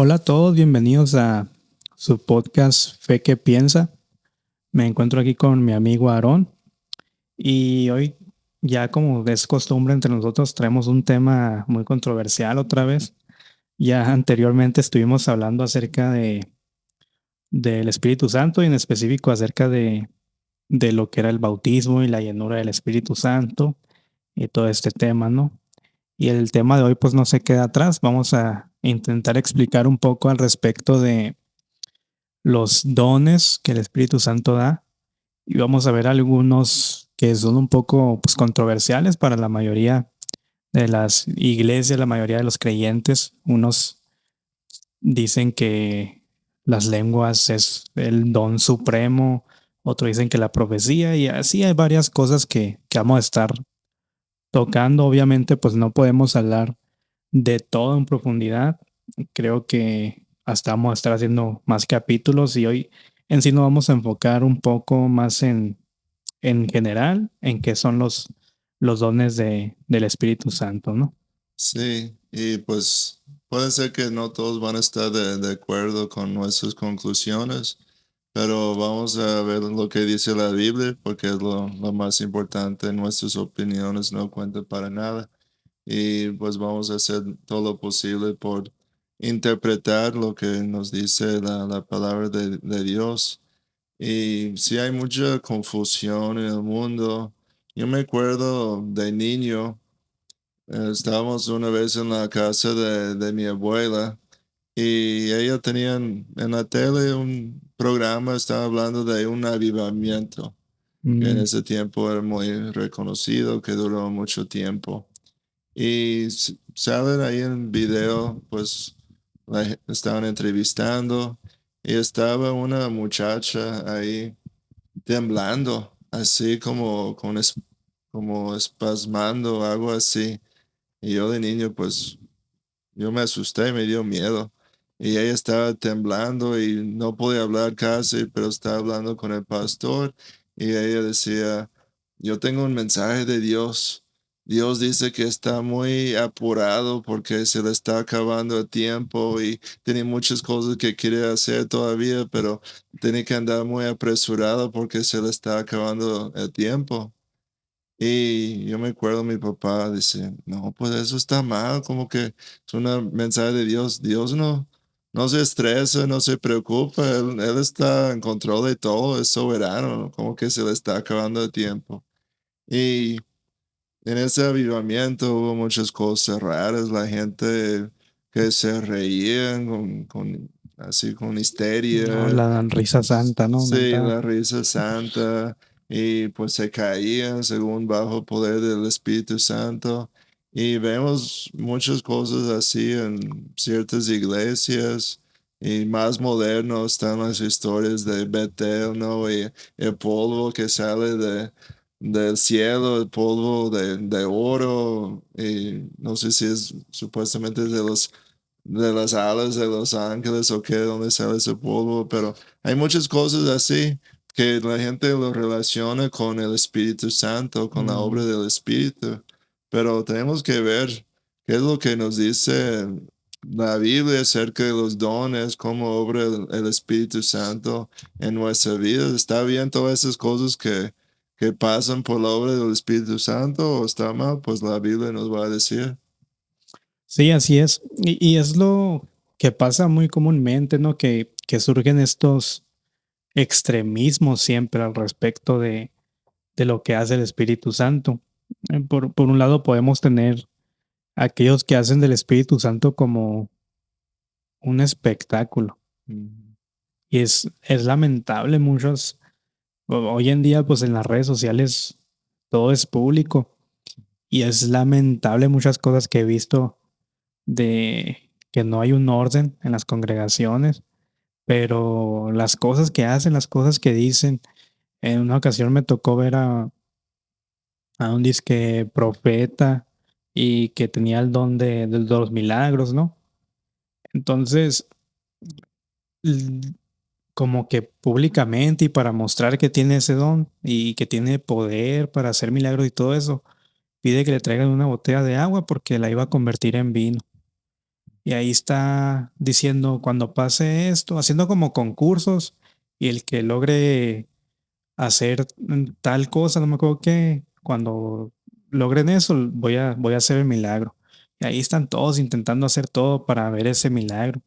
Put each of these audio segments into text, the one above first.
Hola a todos, bienvenidos a su podcast Fe que Piensa. Me encuentro aquí con mi amigo Aarón y hoy, ya como es costumbre entre nosotros, traemos un tema muy controversial otra vez. Ya anteriormente estuvimos hablando acerca del Espíritu Santo y en específico acerca de lo que era el bautismo y la llenura del Espíritu Santo y todo este tema, ¿no? Y el tema de hoy pues no se queda atrás. Vamos a intentar explicar un poco al respecto de los dones que el Espíritu Santo da y vamos a ver algunos que son un poco pues, controversiales para la mayoría de las iglesias, la mayoría de los creyentes. Unos dicen que las lenguas es el don supremo, otros dicen que la profecía y así hay varias cosas que vamos a estar tocando. Obviamente pues no podemos hablar de todo en profundidad. Creo que hasta vamos a estar haciendo más capítulos y hoy en sí nos vamos a enfocar un poco más en general, en qué son los dones del Espíritu Santo, ¿no? Sí, y pues puede ser que no todos van a estar de acuerdo con nuestras conclusiones, pero vamos a ver lo que dice la Biblia porque es lo más importante. Nuestras opiniones no cuentan para nada y pues vamos a hacer todo lo posible por interpretar lo que nos dice la palabra de Dios. Y si hay mucha confusión en el mundo, yo me acuerdo de niño. Estábamos una vez en la casa de mi abuela y ella tenía en la tele un programa, estaba hablando de un avivamiento, que en Mm, ese tiempo era muy reconocido, que duró mucho tiempo. Y salen ahí en video, pues estaban entrevistando y estaba una muchacha ahí temblando, así como, como espasmando, algo así. Y yo de niño, pues, yo me asusté, me dio miedo. Y ella estaba temblando y no podía hablar casi, pero estaba hablando con el pastor y ella decía, yo tengo un mensaje de Dios. Dios dice que está muy apurado porque se le está acabando el tiempo y tiene muchas cosas que quiere hacer todavía, pero tiene que andar muy apresurado porque se le está acabando el tiempo. Y yo me acuerdo mi papá dice, no, pues eso está mal, como que es un mensaje de Dios. Dios no se estresa, no se preocupa, él está en control de todo, es soberano, como que se le está acabando el tiempo. Y en ese avivamiento hubo muchas cosas raras, la gente que se reían así con no, histeria. la risa santa, ¿no? Sí, Aumentada. la risa santa, y pues se caían según bajo poder del Espíritu Santo. Y vemos muchas cosas así en ciertas iglesias y más modernos están las historias de Betel, ¿no? Y el polvo que sale del cielo, el polvo de oro, y no sé si es supuestamente de las alas de los ángeles o qué, donde sale ese polvo, pero hay muchas cosas así que la gente lo relaciona con el Espíritu Santo, con la obra Mm. del Espíritu, pero tenemos que ver qué es lo que nos dice la Biblia acerca de los dones, cómo obra el Espíritu Santo en nuestra vida. ¿Está bien todas esas cosas que pasan por la obra del Espíritu Santo o está mal? Pues la Biblia nos va a decir. Sí, así es. Y es lo que pasa muy comúnmente, ¿no? Que surgen estos extremismos siempre al respecto de lo que hace el Espíritu Santo. Por un lado podemos tener aquellos que hacen del Espíritu Santo como un espectáculo. Mm. Y es lamentable muchos, hoy en día pues en las redes sociales todo es público y es lamentable muchas cosas que he visto de que no hay un orden en las congregaciones, pero las cosas que hacen, las cosas que dicen, en una ocasión me tocó ver a un disque profeta y que tenía el don de los milagros, ¿no? Entonces, como que públicamente y para mostrar que tiene ese don y que tiene poder para hacer milagros y todo eso, pide que le traigan una botella de agua porque la iba a convertir en vino. Y ahí está diciendo cuando pase esto, haciendo como concursos y el que logre hacer tal cosa, no me acuerdo qué, cuando logren eso, voy a hacer el milagro. Y ahí están todos intentando hacer todo para ver ese milagro.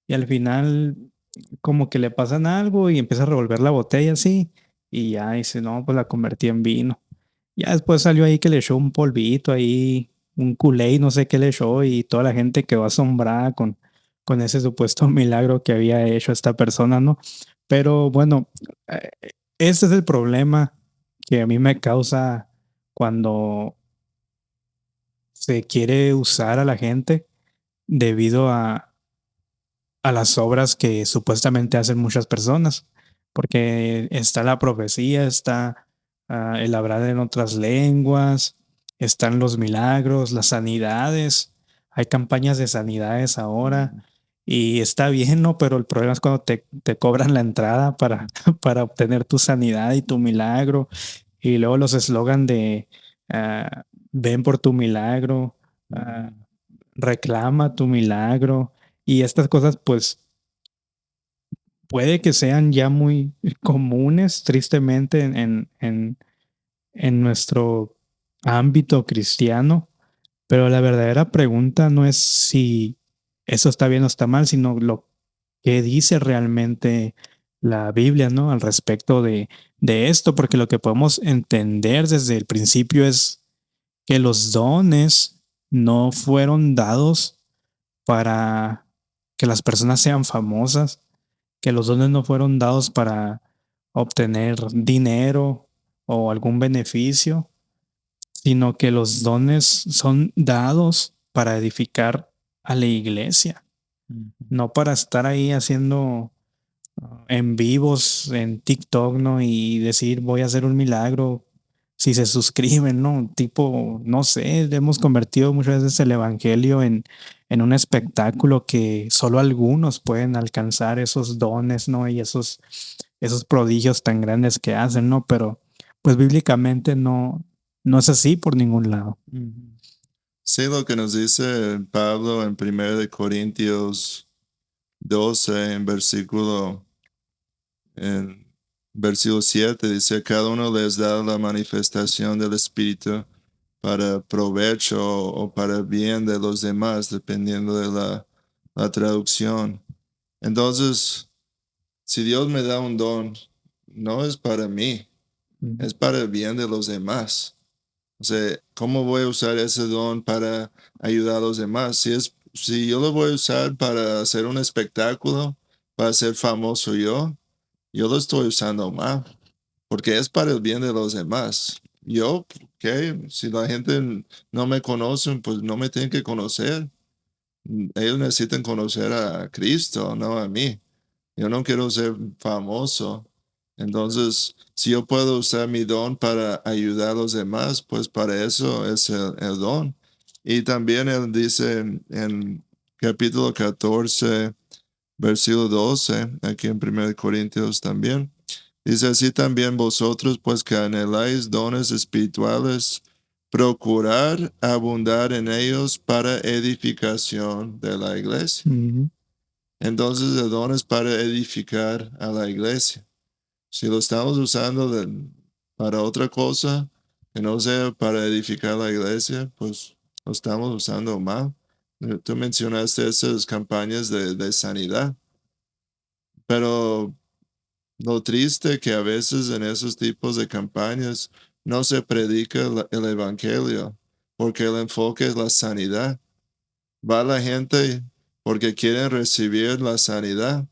Y al final, como que le pasan algo y empieza a revolver la botella así, y ya dice, no, pues la convertí en vino. Ya después salió ahí que le echó un polvito ahí, un Kool-Aid, no sé qué le echó, y toda la gente quedó asombrada con ese supuesto milagro que había hecho esta persona, ¿no? Pero bueno, eh, este es el problema que a mí me causa cuando se quiere usar a la gente debido a las obras que supuestamente hacen muchas personas, porque está la profecía, está el hablar en otras lenguas, están los milagros, las sanidades, hay campañas de sanidades ahora Ujú. y está bien, ¿no? Pero el problema es cuando te cobran la entrada para obtener tu sanidad y tu milagro y luego los eslogan de ven por tu milagro, ah, Ujú. reclama tu milagro y estas cosas pues puede que sean ya muy comunes, tristemente, en nuestro ámbito cristiano, pero la verdadera pregunta no es si eso está bien o está mal, sino lo que dice realmente la Biblia, ¿no? Al respecto de esto, porque lo que podemos entender desde el principio es que los dones no fueron dados para que las personas sean famosas, que los dones no fueron dados para obtener dinero o algún beneficio, sino que los dones son dados para edificar a la iglesia, Ujú. no para estar ahí haciendo en vivos en TikTok, ¿no? Y decir, voy a hacer un milagro si se suscriben, ¿no? Tipo, no sé, hemos convertido muchas veces el evangelio en un espectáculo que solo algunos pueden alcanzar esos dones, ¿no? Y esos prodigios tan grandes que hacen, ¿no? Pero pues bíblicamente no es así por ningún lado. Ujú. Sí, lo que nos dice Pablo en 1 Corintios 12, en versículo 7, dice, cada uno les da la manifestación del Espíritu para provecho o para bien de los demás, dependiendo de la traducción. Entonces, si Dios me da un don, no es para mí, Ujú. es para el bien de los demás. O sea, ¿cómo voy a usar ese don para ayudar a los demás? Si yo lo voy a usar para hacer un espectáculo, para ser famoso yo lo estoy usando mal, porque es para el bien de los demás. Yo, ¿qué? Si la gente no me conoce, pues no me tienen que conocer. Ellos necesitan conocer a Cristo, no a mí. Yo no quiero ser famoso. Entonces, si yo puedo usar mi don para ayudar a los demás, pues para eso es el don. Y también él dice en capítulo 14, versículo 12, aquí en 1 Corintios también, dice así también vosotros, pues que anheláis dones espirituales, procurar abundar en ellos para edificación de la iglesia. Ujú. Entonces, el don es para edificar a la iglesia. Si lo estamos usando para otra cosa que no sea para edificar la iglesia, pues lo estamos usando mal. Tú mencionaste esas campañas de sanidad, pero lo triste que a veces en esos tipos de campañas no se predica el evangelio, porque el enfoque es la sanidad. Va la gente porque quieren recibir la sanidad.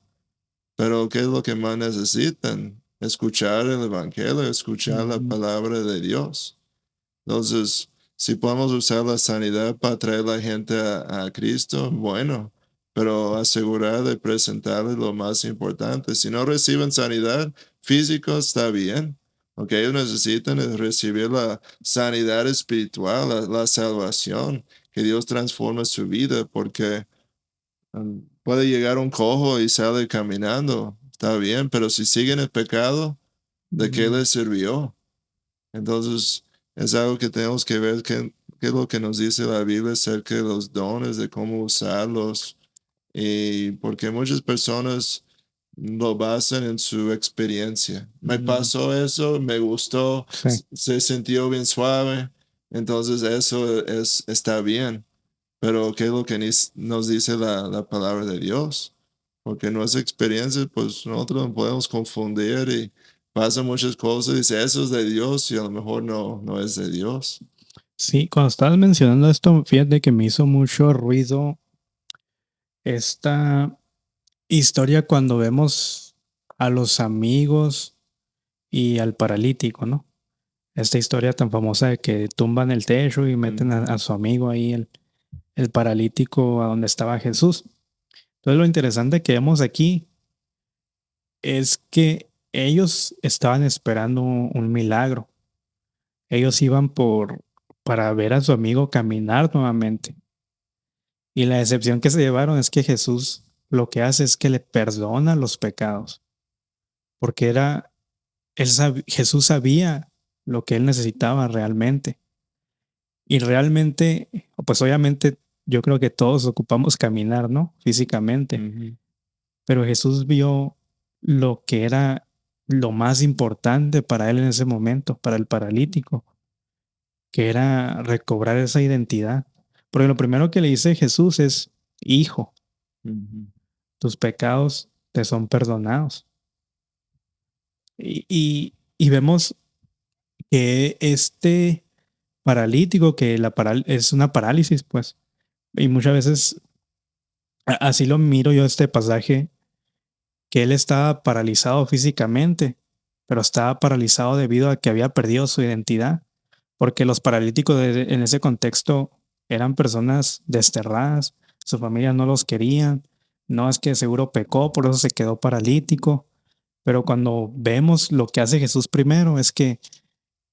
Pero ¿qué es lo que más necesitan? Escuchar el Evangelio, escuchar la Ujú. palabra de Dios. Entonces, si podemos usar la sanidad para traer a la gente a Cristo, bueno, pero asegurar de presentarles lo más importante. Si no reciben sanidad física, está bien. Lo que ellos necesitan es recibir la sanidad espiritual, la salvación, que Dios transforme su vida, porque puede llegar un cojo y sale caminando, está bien, pero si sigue en el pecado, ¿de qué Ujú. le sirvió? Entonces, es algo que tenemos que ver qué es lo que nos dice la Biblia acerca de los dones, de cómo usarlos. Y porque muchas personas lo basan en su experiencia. Me pasó eso, me gustó, Sí. se sintió bien suave, entonces eso está bien. Pero ¿qué es lo que nos dice la palabra de Dios? Porque nuestra experiencia, pues nosotros nos podemos confundir y pasan muchas cosas y dice, eso es de Dios y a lo mejor no es de Dios. Sí, cuando estabas mencionando esto, fíjate que me hizo mucho ruido esta historia cuando vemos a los amigos y al paralítico, ¿no? Esta historia tan famosa de que tumban el techo y meten a su amigo ahí, el paralítico, a donde estaba Jesús. Entonces lo interesante que vemos aquí es que ellos estaban esperando un milagro. Ellos iban para ver a su amigo caminar nuevamente. Y la decepción que se llevaron es que Jesús lo que hace es que le perdona los pecados. Porque Jesús sabía lo que él necesitaba realmente. Y realmente, pues obviamente yo creo que todos ocupamos caminar, ¿no? Físicamente. Ujú, Pero Jesús vio lo que era lo más importante para él en ese momento, para el paralítico, que era recobrar esa identidad. Porque lo primero que le dice Jesús es, hijo, ujú, tus pecados te son perdonados. Y vemos que este paralítico, que es una parálisis, pues, y muchas veces así lo miro yo este pasaje, que él estaba paralizado físicamente, pero estaba paralizado debido a que había perdido su identidad, porque los paralíticos en ese contexto eran personas desterradas, su familia no los querían, no es que seguro pecó, por eso se quedó paralítico, pero cuando vemos lo que hace Jesús primero es que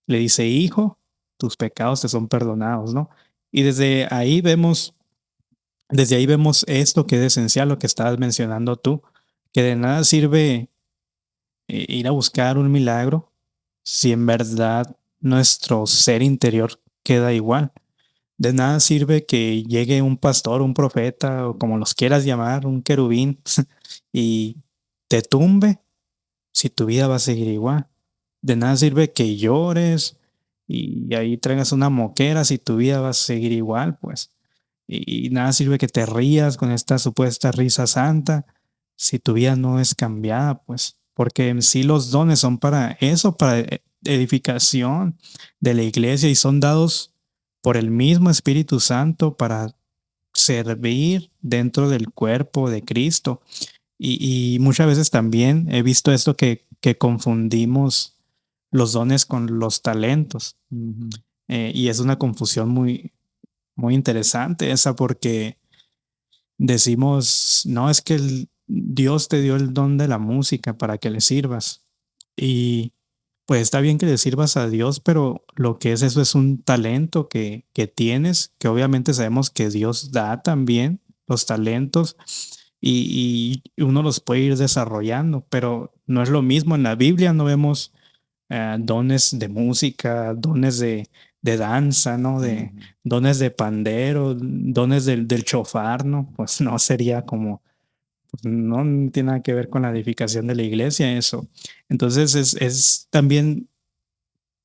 le dice, hijo, tus pecados te son perdonados, ¿no? Y desde ahí vemos esto que es esencial, lo que estabas mencionando tú, que de nada sirve ir a buscar un milagro si en verdad nuestro ser interior queda igual. De nada sirve que llegue un pastor, un profeta o como los quieras llamar, un querubín y te tumbe si tu vida va a seguir igual. De nada sirve que llores y ahí traigas una moquera si tu vida va a seguir igual, pues. Y nada sirve que te rías con esta supuesta risa santa si tu vida no es cambiada, pues. Porque en sí los dones son para eso, para edificación de la iglesia y son dados por el mismo Espíritu Santo para servir dentro del cuerpo de Cristo. Y muchas veces también he visto esto que confundimos los dones con los talentos. ujú, Y es una confusión muy interesante esa porque decimos, no, es que Dios te dio el don de la música para que le sirvas. Y pues está bien que le sirvas a Dios, pero lo que es eso es un talento que tienes, que obviamente sabemos que Dios da también los talentos y uno los puede ir desarrollando, pero no es lo mismo. En la Biblia no vemos dones de música, dones de danza, ¿no? ujú. Dones de pandero, dones del chofar, ¿no? Pues no sería como, pues no tiene nada que ver con la edificación de la iglesia eso. Entonces es también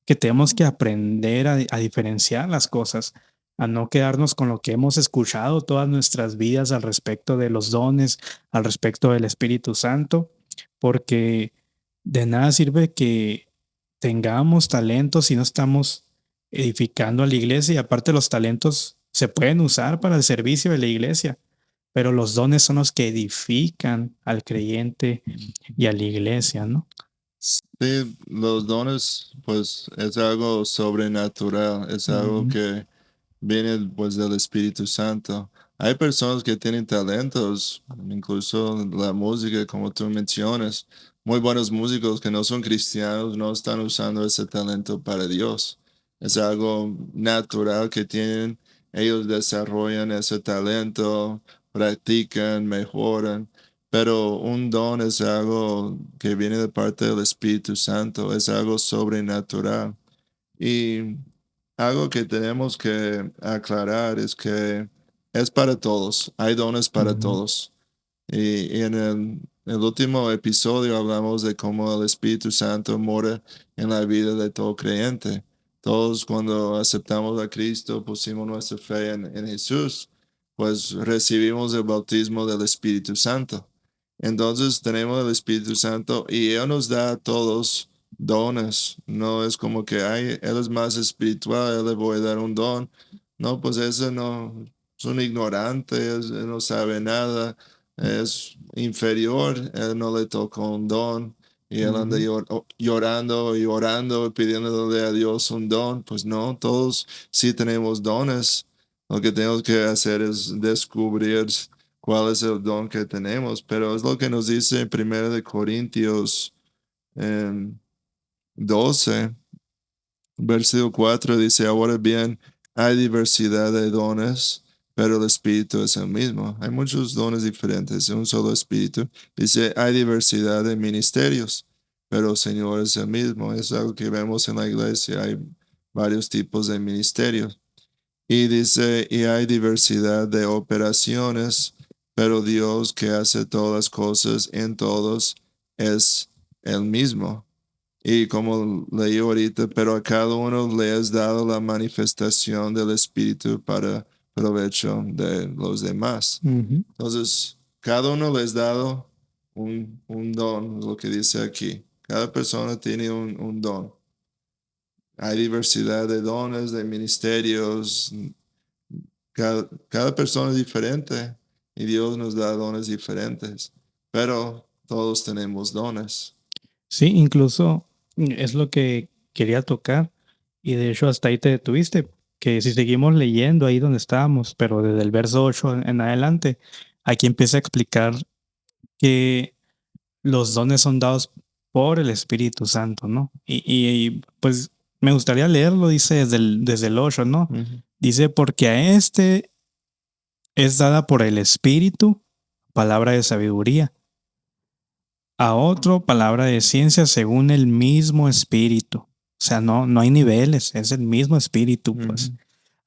que tenemos que aprender a diferenciar las cosas, a no quedarnos con lo que hemos escuchado todas nuestras vidas al respecto de los dones, al respecto del Espíritu Santo, porque de nada sirve que tengamos talentos si no estamos edificando a la iglesia y aparte los talentos se pueden usar para el servicio de la iglesia, pero los dones son los que edifican al creyente y a la iglesia, ¿no? Sí, los dones, pues es algo sobrenatural, es algo Ujú. que viene pues del Espíritu Santo. Hay personas que tienen talentos, incluso la música, como tú mencionas, muy buenos músicos que no son cristianos, no están usando ese talento para Dios. Es algo natural que tienen, ellos desarrollan ese talento, practican, mejoran. Pero un don es algo que viene de parte del Espíritu Santo, es algo sobrenatural. Y algo que tenemos que aclarar es que es para todos, hay dones para Ujú, todos. Y en el último episodio hablamos de cómo el Espíritu Santo mora en la vida de todo creyente. Todos cuando aceptamos a Cristo, pusimos nuestra fe en Jesús, pues recibimos el bautismo del Espíritu Santo. Entonces tenemos el Espíritu Santo y Él nos da a todos dones. No es como que, ay, Él es más espiritual, Él le voy a dar un don. No, pues ese no, es un ignorante, él no sabe nada, es inferior, él no le tocó un don y él anda ujú. llorando y orando, pidiéndole a Dios un don. Pues no, todos sí tenemos dones. Lo que tenemos que hacer es descubrir cuál es el don que tenemos, pero es lo que nos dice en 1 de Corintios 12. Versículo 4 dice, ahora bien, hay diversidad de dones, pero el Espíritu es el mismo. Hay muchos dones diferentes, un solo Espíritu. Dice, hay diversidad de ministerios, pero el Señor es el mismo. Es algo que vemos en la iglesia. Hay varios tipos de ministerios. Y dice, y hay diversidad de operaciones, pero Dios que hace todas las cosas en todos es el mismo. Y como leí ahorita, pero a cada uno le has dado la manifestación del Espíritu para provecho de los demás. Ujú. Entonces, cada uno les ha dado un don, lo que dice aquí. Cada persona tiene un don. Hay diversidad de dones, de ministerios. Cada persona es diferente y Dios nos da dones diferentes, pero todos tenemos dones. Sí, incluso es lo que quería tocar y de hecho hasta ahí te detuviste, que si seguimos leyendo ahí donde estábamos, pero desde el verso 8 en adelante, aquí empieza a explicar que los dones son dados por el Espíritu Santo, ¿no? Pues me gustaría leerlo, dice desde el 8, ¿no? Ujú, Dice, porque a este es dada por el Espíritu palabra de sabiduría, a otro palabra de ciencia según el mismo Espíritu. O sea, no hay niveles, es el mismo Espíritu, pues. ujú,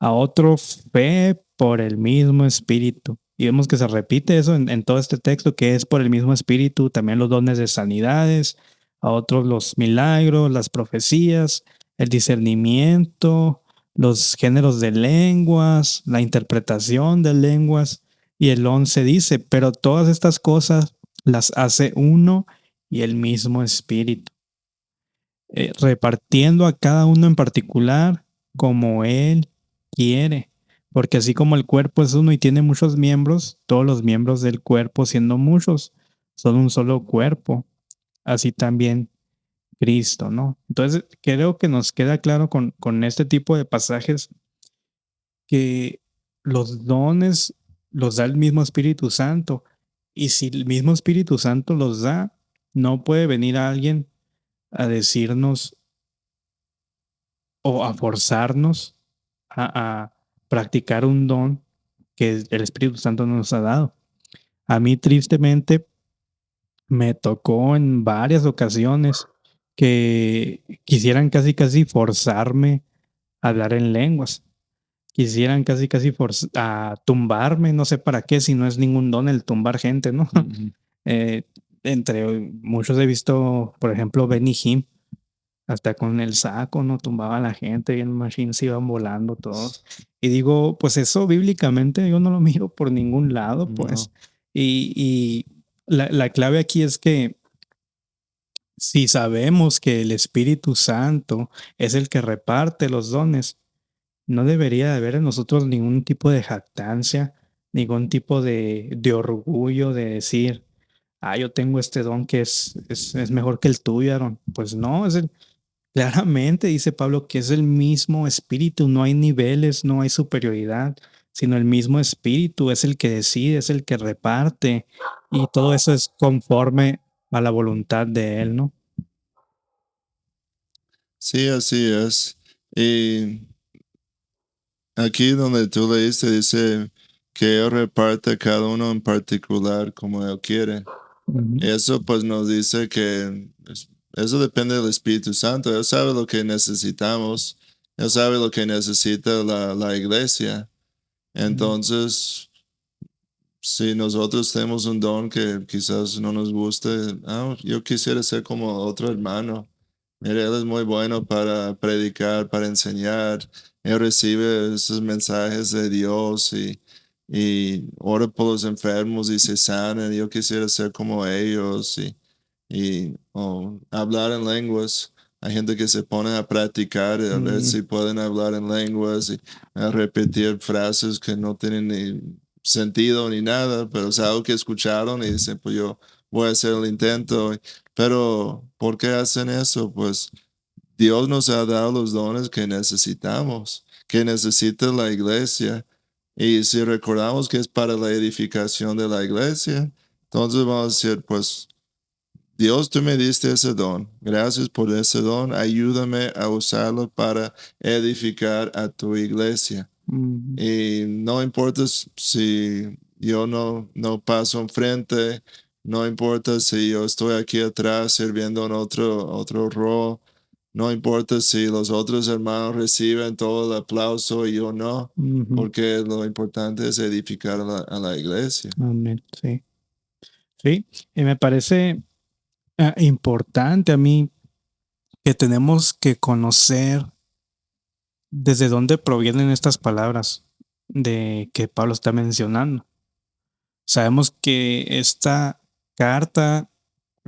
A otro fe por el mismo Espíritu. Y vemos que se repite eso en todo este texto, que es por el mismo Espíritu, también los dones de sanidades, a otros los milagros, las profecías, el discernimiento, los géneros de lenguas, la interpretación de lenguas. Y el 11 dice, pero todas estas cosas las hace uno y el mismo Espíritu, repartiendo a cada uno en particular como Él quiere. Porque así como el cuerpo es uno y tiene muchos miembros, todos los miembros del cuerpo, siendo muchos, son un solo cuerpo. Así también Cristo, ¿no? Entonces, creo que nos queda claro con este tipo de pasajes que los dones los da el mismo Espíritu Santo. Y si el mismo Espíritu Santo los da, no puede venir alguien a decirnos o a forzarnos a practicar un don que el Espíritu Santo nos ha dado. A mí tristemente me tocó en varias ocasiones que quisieran casi casi forzarme a hablar en lenguas. Quisieran casi casi a tumbarme, no sé para qué, si no es ningún don el tumbar gente, ¿no? ujú. Eh, entre muchos he visto, por ejemplo, Benny Hinn, hasta con el saco, ¿no? Tumbaba a la gente y en machine se iban volando todos. Y digo, pues eso bíblicamente yo no lo miro por ningún lado, pues. No. Y la clave aquí es que si sabemos que el Espíritu Santo es el que reparte los dones, no debería de haber en nosotros ningún tipo de jactancia, ningún tipo de orgullo de decir, yo tengo este don que es mejor que el tuyo, Aaron. Pues no, claramente dice Pablo que es el mismo espíritu, no hay niveles, no hay superioridad, sino el mismo espíritu es el que decide, es el que reparte y todo eso es conforme a la voluntad de él, ¿no? Sí, así es. Y aquí donde tú leíste dice que Él reparte a cada uno en particular como Él quiere. Ujú. Eso pues nos dice que eso depende del Espíritu Santo. Él sabe lo que necesitamos. Él sabe lo que necesita la iglesia. Mm, Entonces, si nosotros tenemos un don que quizás no nos guste, yo quisiera ser como otro hermano. Mira, él es muy bueno para predicar, para enseñar. Él recibe esos mensajes de Dios y ora por los enfermos y se sanan. Yo quisiera ser como ellos y hablar en lenguas. Hay gente que se pone a practicar, a ver mm, si pueden hablar en lenguas y a repetir frases que no tienen ni sentido ni nada, pero es algo que escucharon y dicen, pues yo voy a hacer el intento. Pero, ¿por qué hacen eso? Pues Dios nos ha dado los dones que necesitamos, que necesita la iglesia. Y si recordamos que es para la edificación de la iglesia, entonces vamos a decir, pues Dios, tú me diste ese don. Gracias por ese don. Ayúdame a usarlo para edificar a tu iglesia. mm, Y no importa si yo no paso enfrente, no importa si yo estoy aquí atrás sirviendo en otro rol, no importa si los otros hermanos reciben todo el aplauso y yo no, ujú. porque lo importante es edificar a la iglesia. Amén. Sí. Sí. Y me parece importante a mí que tenemos que conocer desde dónde provienen estas palabras de que Pablo está mencionando. Sabemos que esta carta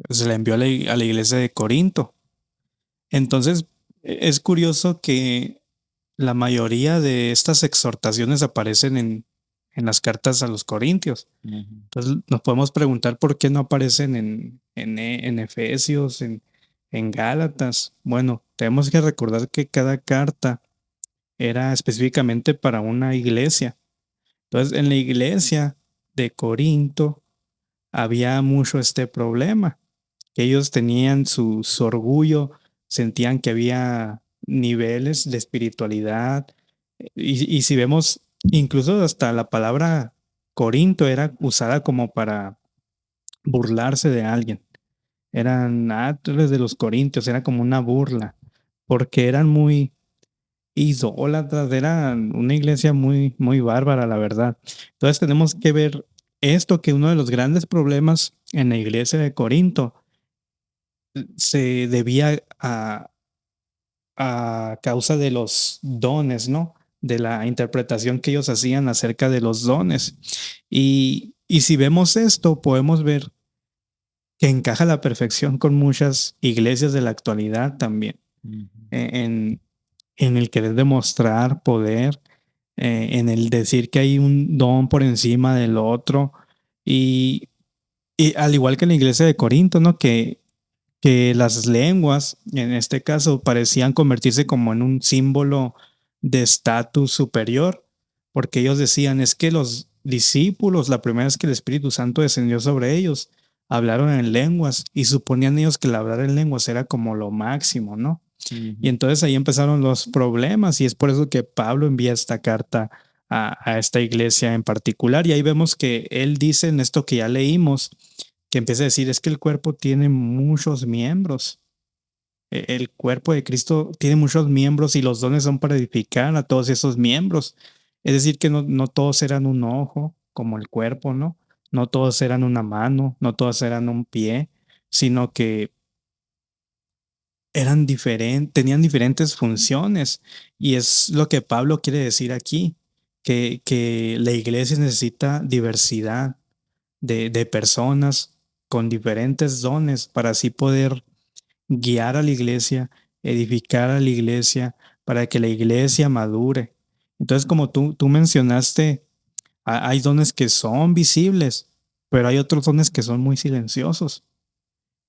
se la envió a la iglesia de Corinto. Entonces, es curioso que la mayoría de estas exhortaciones aparecen en las cartas a los Corintios. Ujú. Entonces, nos podemos preguntar por qué no aparecen en Efesios, en Gálatas. Bueno, tenemos que recordar que cada carta era específicamente para una iglesia. Entonces, en la iglesia de Corinto había mucho este problema, que ellos tenían su orgullo, sentían que había niveles de espiritualidad. Y si vemos, incluso hasta la palabra Corinto era usada como para burlarse de alguien. Eran, tú eres de los corintios, era como una burla, porque eran muy idólatras, era una iglesia muy, muy bárbara, la verdad. Entonces tenemos que ver esto, que uno de los grandes problemas en la iglesia de Corinto se debía a causa de los dones, ¿no? De la interpretación que ellos hacían acerca de los dones. Y si vemos esto, podemos ver que encaja a la perfección con muchas iglesias de la actualidad también, Ujú. en, en el querer demostrar poder, en el decir que hay un don por encima del otro. Y, y al igual que en la iglesia de Corinto, ¿no? Que las lenguas, en este caso, parecían convertirse como en un símbolo de estatus superior, porque ellos decían, es que los discípulos, la primera vez que el Espíritu Santo descendió sobre ellos, hablaron en lenguas y suponían ellos que el hablar en lenguas era como lo máximo, ¿no? Y Ujú. entonces ahí empezaron los problemas y es por eso que Pablo envía esta carta a esta iglesia en particular. Y ahí vemos que él dice en esto que ya leímos, que empieza a decir, es que el cuerpo tiene muchos miembros. El cuerpo de Cristo tiene muchos miembros y los dones son para edificar a todos esos miembros. Es decir, que no todos eran un ojo, como el cuerpo, ¿no? No todos eran una mano, no todos eran un pie, sino que eran diferentes, tenían diferentes funciones. Y es lo que Pablo quiere decir aquí, que la iglesia necesita diversidad de personas con diferentes dones para así poder guiar a la iglesia, edificar a la iglesia, para que la iglesia madure. Entonces, como tú mencionaste, hay dones que son visibles, pero hay otros dones que son muy silenciosos.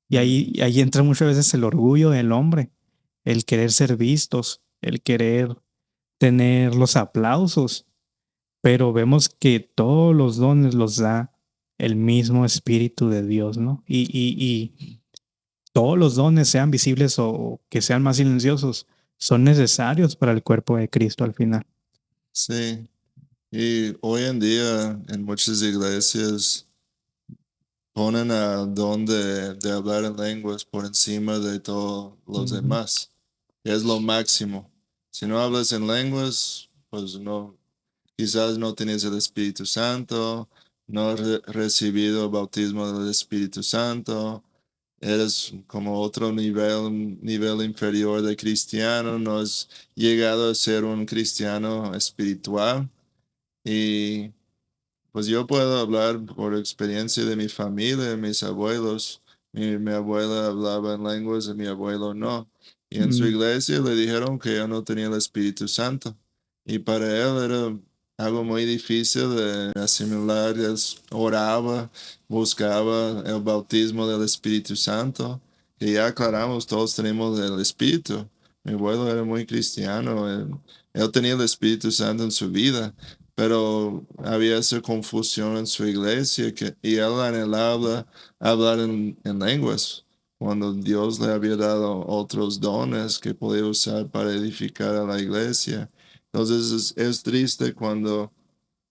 Y Ujú. ahí entra muchas veces el orgullo del hombre, el querer ser vistos, el querer tener los aplausos, pero vemos que todos los dones los da el mismo Espíritu de Dios, ¿no? Y todos los dones, sean visibles o que sean más silenciosos, son necesarios para el cuerpo de Cristo al final. Sí, y hoy en día en muchas iglesias ponen a don de hablar en lenguas por encima de todos los Ujú. demás. Es lo máximo. Si no hablas en lenguas, pues no, quizás no tienes el Espíritu Santo, no has recibido el bautismo del Espíritu Santo, eres como otro nivel, un nivel inferior de cristiano, no has llegado a ser un cristiano espiritual. Y pues yo puedo hablar por experiencia de mi familia, mis abuelos. Mi abuela hablaba en lenguas y mi abuelo no. Y en su Mm, iglesia le dijeron que yo no tenía el Espíritu Santo. Y para él era algo muy difícil de asimilar. Él oraba, buscaba el bautismo del Espíritu Santo. Y ya aclaramos, todos tenemos el Espíritu. Mi abuelo era muy cristiano. Él tenía el Espíritu Santo en su vida, pero había esa confusión en su iglesia y él anhelaba hablar en lenguas, cuando Dios le había dado otros dones que podía usar para edificar a la iglesia. Entonces es triste cuando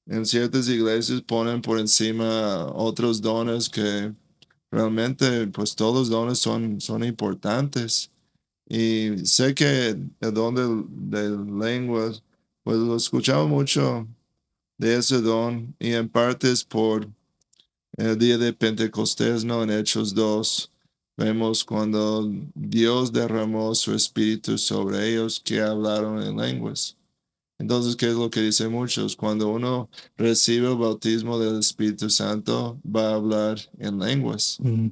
en ciertas iglesias ponen por encima otros dones que realmente pues todos los dones son importantes. Y sé que el don de lenguas, pues lo escuchaba mucho de ese don, y en parte es por el día de Pentecostés, ¿no? En Hechos 2 vemos cuando Dios derramó su espíritu sobre ellos que hablaron en lenguas. Entonces, ¿qué es lo que dicen muchos? Cuando uno recibe el bautismo del Espíritu Santo, va a hablar en lenguas, mm.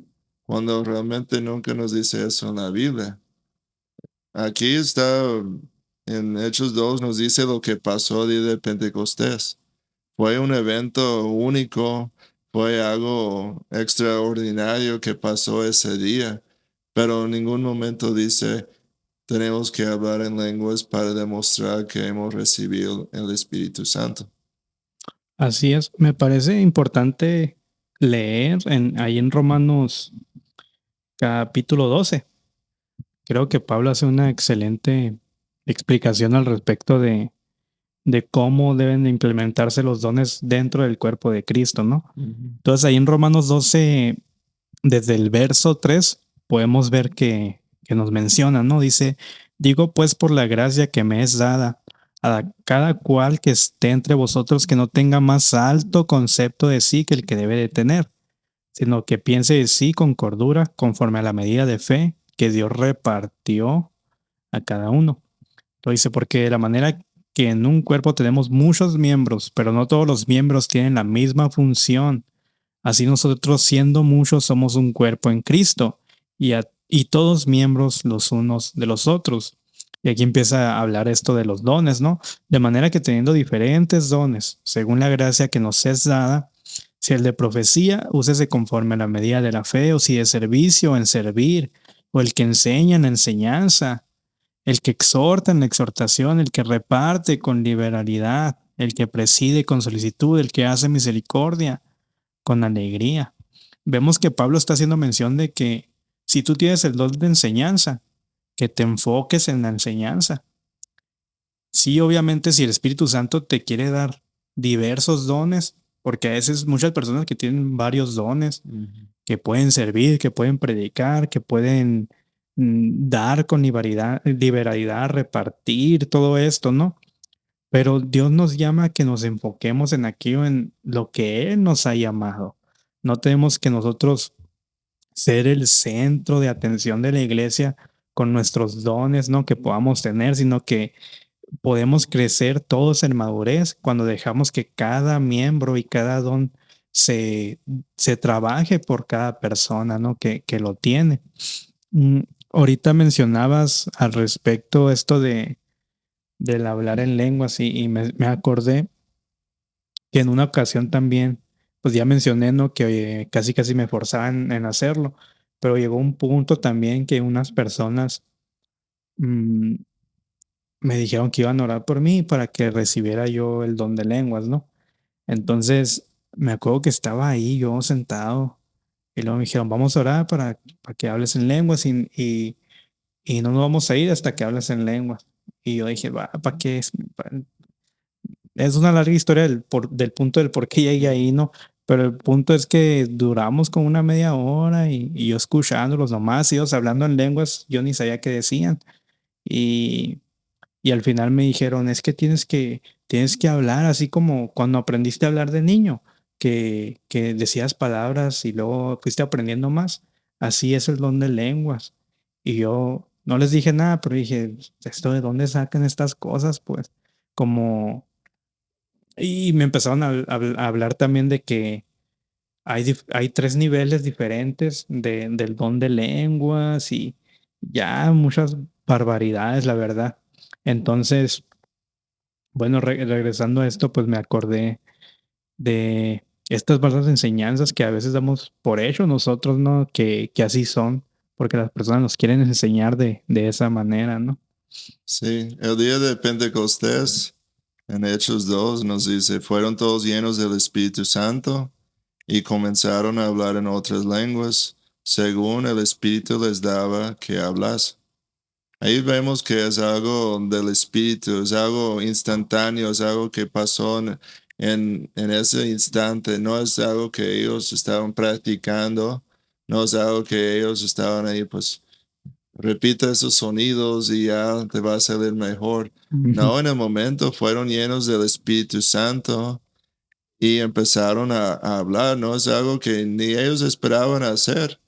cuando realmente nunca nos dice eso en la Biblia. Aquí está, en Hechos 2 nos dice lo que pasó el día de Pentecostés. Fue un evento único, fue algo extraordinario que pasó ese día, pero en ningún momento dice tenemos que hablar en lenguas para demostrar que hemos recibido el Espíritu Santo. Así es, me parece importante leer ahí en Romanos capítulo 12. Creo que Pablo hace una excelente explicación al respecto de cómo deben de implementarse los dones dentro del cuerpo de Cristo, ¿no? Ujú. Entonces ahí en Romanos 12, desde el verso 3, podemos ver que nos menciona, ¿no? Dice, digo pues por la gracia que me es dada a cada cual que esté entre vosotros que no tenga más alto concepto de sí que el que debe de tener, sino que piense de sí con cordura, conforme a la medida de fe que Dios repartió a cada uno. Lo dice porque de la manera que en un cuerpo tenemos muchos miembros, pero no todos los miembros tienen la misma función. Así nosotros, siendo muchos, somos un cuerpo en Cristo y todos miembros los unos de los otros. Y aquí empieza a hablar esto de los dones, ¿no? De manera que teniendo diferentes dones, según la gracia que nos es dada, si el de profecía, úsese conforme a la medida de la fe, o si de servicio, en servir, o el que enseña en enseñanza, el que exhorta en la exhortación, el que reparte con liberalidad, el que preside con solicitud, el que hace misericordia con alegría. Vemos que Pablo está haciendo mención de que si tú tienes el don de enseñanza, que te enfoques en la enseñanza. Sí, obviamente, si el Espíritu Santo te quiere dar diversos dones, porque a veces muchas personas que tienen varios dones, Ujú. que pueden servir, que pueden predicar, que pueden dar con liberalidad, repartir todo esto, ¿no? Pero Dios nos llama a que nos enfoquemos en aquello, en lo que Él nos ha llamado. No tenemos que nosotros ser el centro de atención de la iglesia con nuestros dones, ¿no? Que podamos tener, sino que podemos crecer todos en madurez cuando dejamos que cada miembro y cada don se, se trabaje por cada persona, ¿no? Que lo tiene. Mm, Ahorita mencionabas al respecto esto del hablar en lenguas y me acordé que en una ocasión también, pues ya mencioné, ¿no? Que casi casi me forzaban en hacerlo, pero llegó un punto también que unas personas mm, me dijeron que iban a orar por mí para que recibiera yo el don de lenguas, ¿no? Entonces me acuerdo que estaba ahí yo sentado y luego me dijeron, vamos a orar para que hables en lenguas y no nos vamos a ir hasta que hables en lenguas. Y yo dije, va, ¿para qué? Es una larga historia del punto del por qué llegué ahí, ¿no? Pero el punto es que duramos como una media hora y yo escuchándolos nomás, ellos hablando en lenguas, yo ni sabía qué decían. Y, Y al final me dijeron, es que tienes que hablar así como cuando aprendiste a hablar de niño, que decías palabras y luego fuiste aprendiendo más. Así es el don de lenguas. Y yo no les dije nada, pero dije, ¿esto de dónde sacan estas cosas? Pues como... Y me empezaron a hablar también de que hay tres niveles diferentes del don de lenguas y ya muchas barbaridades, la verdad. Entonces, bueno, regresando a esto, pues me acordé de estas falsas enseñanzas que a veces damos por hecho nosotros, ¿no? Que así son, porque las personas nos quieren enseñar de esa manera, ¿no? Sí, el día de Pentecostés, en Hechos 2 nos dice, fueron todos llenos del Espíritu Santo y comenzaron a hablar en otras lenguas, según el Espíritu les daba que hablas. Ahí vemos que es algo del Espíritu, es algo instantáneo, es algo que pasó en ese instante, no es algo que ellos estaban practicando, no es algo que ellos estaban ahí, pues repita esos sonidos y ya te va a salir mejor. Ujú, No, en el momento fueron llenos del Espíritu Santo y empezaron a hablar, no es algo que ni ellos esperaban hacer.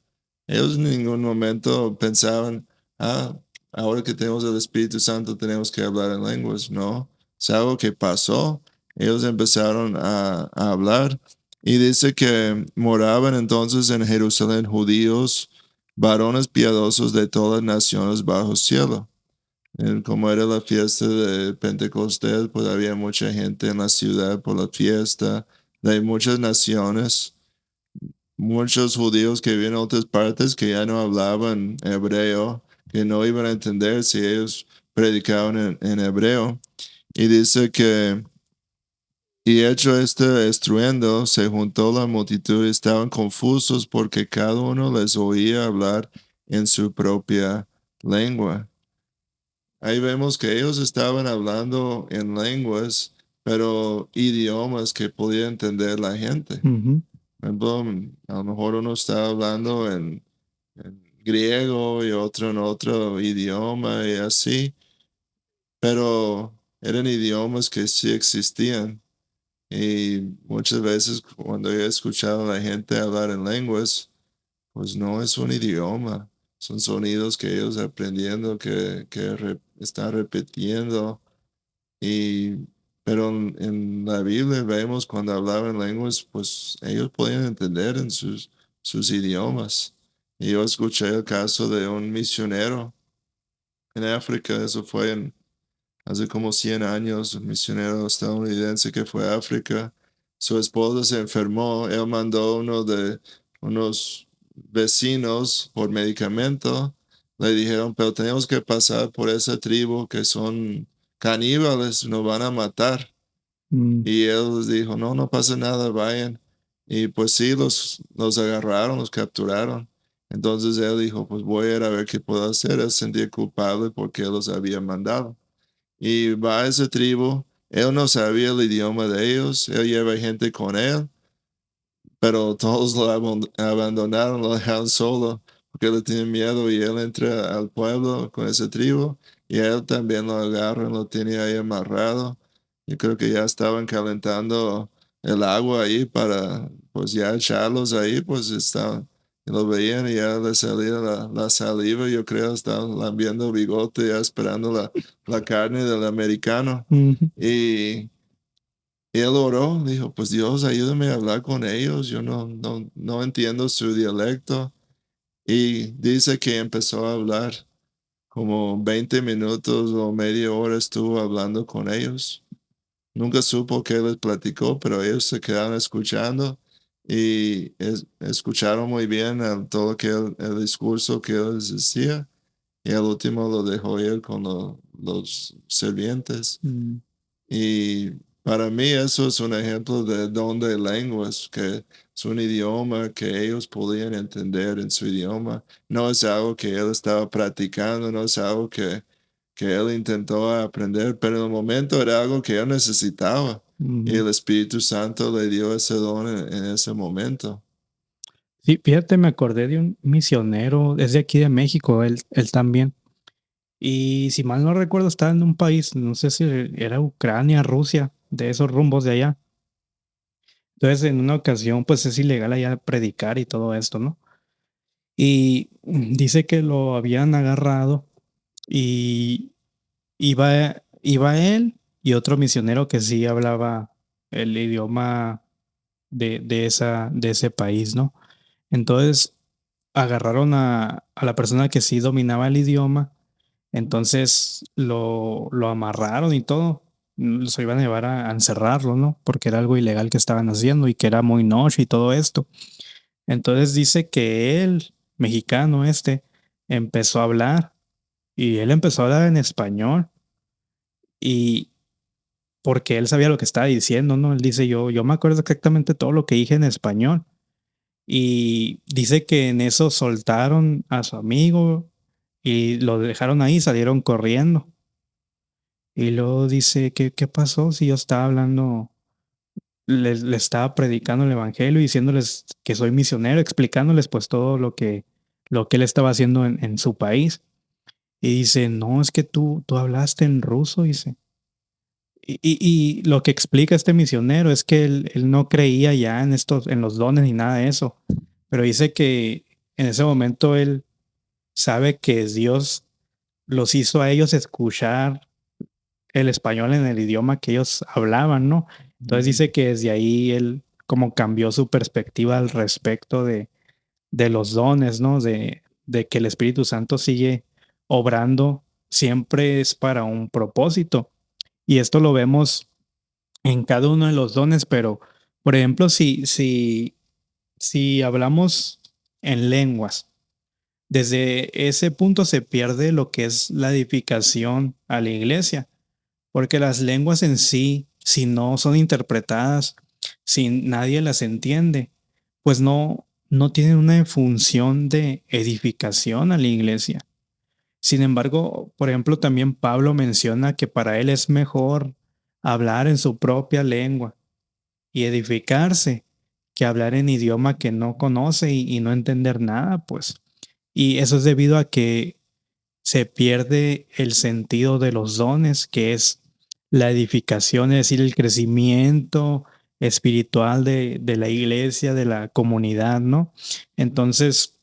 Ellos en ningún momento pensaban, ah, ahora que tenemos el Espíritu Santo tenemos que hablar en lenguas. No, es algo que pasó. Ellos empezaron a hablar y dice que moraban entonces en Jerusalén judíos, varones piadosos de todas naciones bajo cielo. Como era la fiesta de Pentecostés, pues había mucha gente en la ciudad por la fiesta de muchas naciones, muchos judíos que vivían en otras partes que ya no hablaban hebreo, que no iban a entender si ellos predicaban en hebreo. Y dice que, y hecho este estruendo, se juntó la multitud y estaban confusos porque cada uno les oía hablar en su propia lengua. Ahí vemos que ellos estaban hablando en lenguas, pero idiomas que podía entender la gente. ujú, Por ejemplo, a lo mejor uno está hablando en griego y otro en otro idioma y así, pero eran idiomas que sí existían. Y muchas veces cuando he escuchado a la gente hablar en lenguas, pues no es un idioma, son sonidos que ellos aprendiendo, que están repitiendo. Y, pero en la Biblia vemos cuando hablaban lenguas, pues ellos podían entender en sus idiomas. Y yo escuché el caso de un misionero en África, eso fue hace como 100 años, un misionero estadounidense que fue a África. Su esposa se enfermó, él mandó unos vecinos por medicamento. Le dijeron, pero tenemos que pasar por esa tribu que son caníbales, nos van a matar. mm, Y él les dijo, no, no pasa nada, vayan. Y pues sí, los agarraron, los capturaron. Entonces él dijo, pues voy a ir a ver qué puedo hacer. Él se sentía culpable porque él los había mandado. Y va a esa tribu. Él no sabía el idioma de ellos. Él lleva gente con él, pero todos lo abandonaron, lo dejaron solo porque le tienen miedo y él entra al pueblo con esa tribu y a él también lo agarran, lo tiene ahí amarrado. Yo creo que ya estaban calentando el agua ahí para pues ya echarlos ahí, pues estaban, y lo veían y ya le salía la saliva, yo creo, estaban lambiendo bigote ya esperando la carne del americano. ujú, Y él oró, dijo, pues Dios, ayúdame a hablar con ellos, yo no entiendo su dialecto. Y dice que empezó a hablar, como 20 minutos o media hora estuvo hablando con ellos. Nunca supo qué les platicó, pero ellos se quedaron escuchando y escucharon muy bien todo el discurso que él les decía. Y al último lo dejó ir con los sirvientes. mm. Y para mí eso es un ejemplo de don de lenguas, que es un idioma que ellos podían entender en su idioma. No es algo que él estaba practicando, no es algo que él intentó aprender, pero en el momento era algo que él necesitaba. Y Ujú. el Espíritu Santo le dio ese don en ese momento. Sí, fíjate, me acordé de un misionero, es de aquí de México, él también. Y si mal no recuerdo, estaba en un país, no sé si era Ucrania, Rusia, de esos rumbos de allá. Entonces, en una ocasión, pues es ilegal allá predicar y todo esto, ¿no? Y dice que lo habían agarrado y iba él y otro misionero que sí hablaba el idioma de ese país, ¿no? Entonces agarraron a la persona que sí dominaba el idioma, entonces lo amarraron y todo. Se iban a llevar a encerrarlo, ¿no? Porque era algo ilegal que estaban haciendo y que era muy noche y todo esto. Entonces dice que él, mexicano empezó a hablar y él empezó a hablar en español y porque él sabía lo que estaba diciendo, ¿no? Él dice, yo me acuerdo exactamente todo lo que dije en español. Y dice que en eso soltaron a su amigo y lo dejaron ahí, salieron corriendo. Y luego dice, ¿qué pasó? Si yo estaba hablando, le estaba predicando el evangelio, diciéndoles que soy misionero, explicándoles pues todo lo que él estaba haciendo en su país. Y dice, no, es que tú hablaste en ruso, dice. Y lo que explica este misionero es que él no creía ya en estos, en los dones ni nada de eso. Pero dice que en ese momento él sabe que Dios los hizo a ellos escuchar el español en el idioma que ellos hablaban, ¿no? Entonces Ujú. dice que desde ahí él como cambió su perspectiva al respecto de los dones, ¿no? De que el Espíritu Santo sigue obrando, siempre es para un propósito. Y esto lo vemos en cada uno de los dones, pero por ejemplo, si hablamos en lenguas, desde ese punto se pierde lo que es la edificación a la iglesia, porque las lenguas en sí, si no son interpretadas, si nadie las entiende, pues no tienen una función de edificación a la iglesia. Sin embargo, por ejemplo, también Pablo menciona que para él es mejor hablar en su propia lengua y edificarse que hablar en idioma que no conoce y no entender nada, pues. Y eso es debido a que se pierde el sentido de los dones, que es la edificación, es decir, el crecimiento espiritual de la iglesia, de la comunidad, ¿no? Entonces,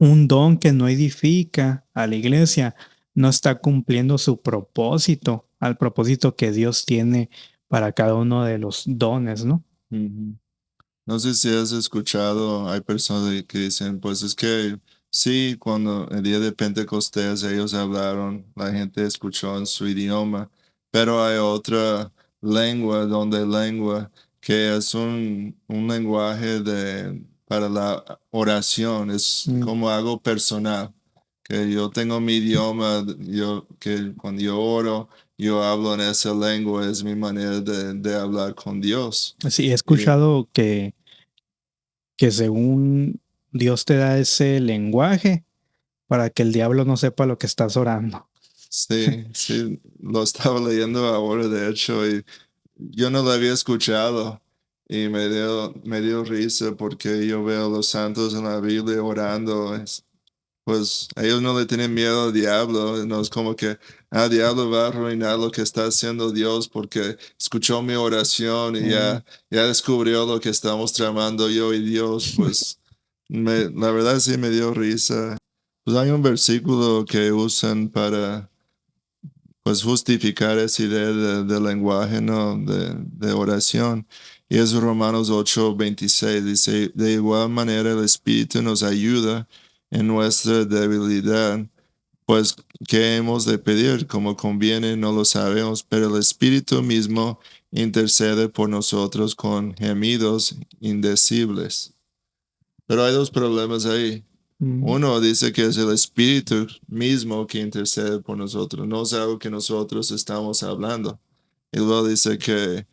un don que no edifica a la iglesia no está cumpliendo su propósito, al propósito que Dios tiene para cada uno de los dones, ¿no? Ujú. No sé si has escuchado, hay personas que dicen, pues es que sí, cuando el día de Pentecostés ellos hablaron, la gente escuchó en su idioma, pero hay otra lengua, donde lengua, que es un lenguaje para la oración, es Mm. como algo personal, que yo tengo mi idioma, que cuando yo oro, yo hablo en esa lengua, es mi manera de hablar con Dios. Sí, he escuchado que según Dios te da ese lenguaje para que el diablo no sepa lo que estás orando. Sí, sí, lo estaba leyendo ahora, de hecho, y yo no lo había escuchado y me dio risa porque yo veo a los santos en la Biblia orando, pues ellos no le tienen miedo al diablo, no es como que, diablo va a arruinar lo que está haciendo Dios porque escuchó mi oración y Mm. ya descubrió lo que estamos tramando yo y Dios, pues la verdad sí me dio risa. Pues hay un versículo que usan para pues justificar esa idea de lenguaje, ¿no? De oración. Y es Romanos 8:26, dice, de igual manera el Espíritu nos ayuda en nuestra debilidad, pues qué hemos de pedir, como conviene, no lo sabemos, pero el Espíritu mismo intercede por nosotros con gemidos indecibles. Pero hay dos problemas ahí. Mm. Uno dice que es el Espíritu mismo que intercede por nosotros, no es algo que nosotros estamos hablando. Y luego dice que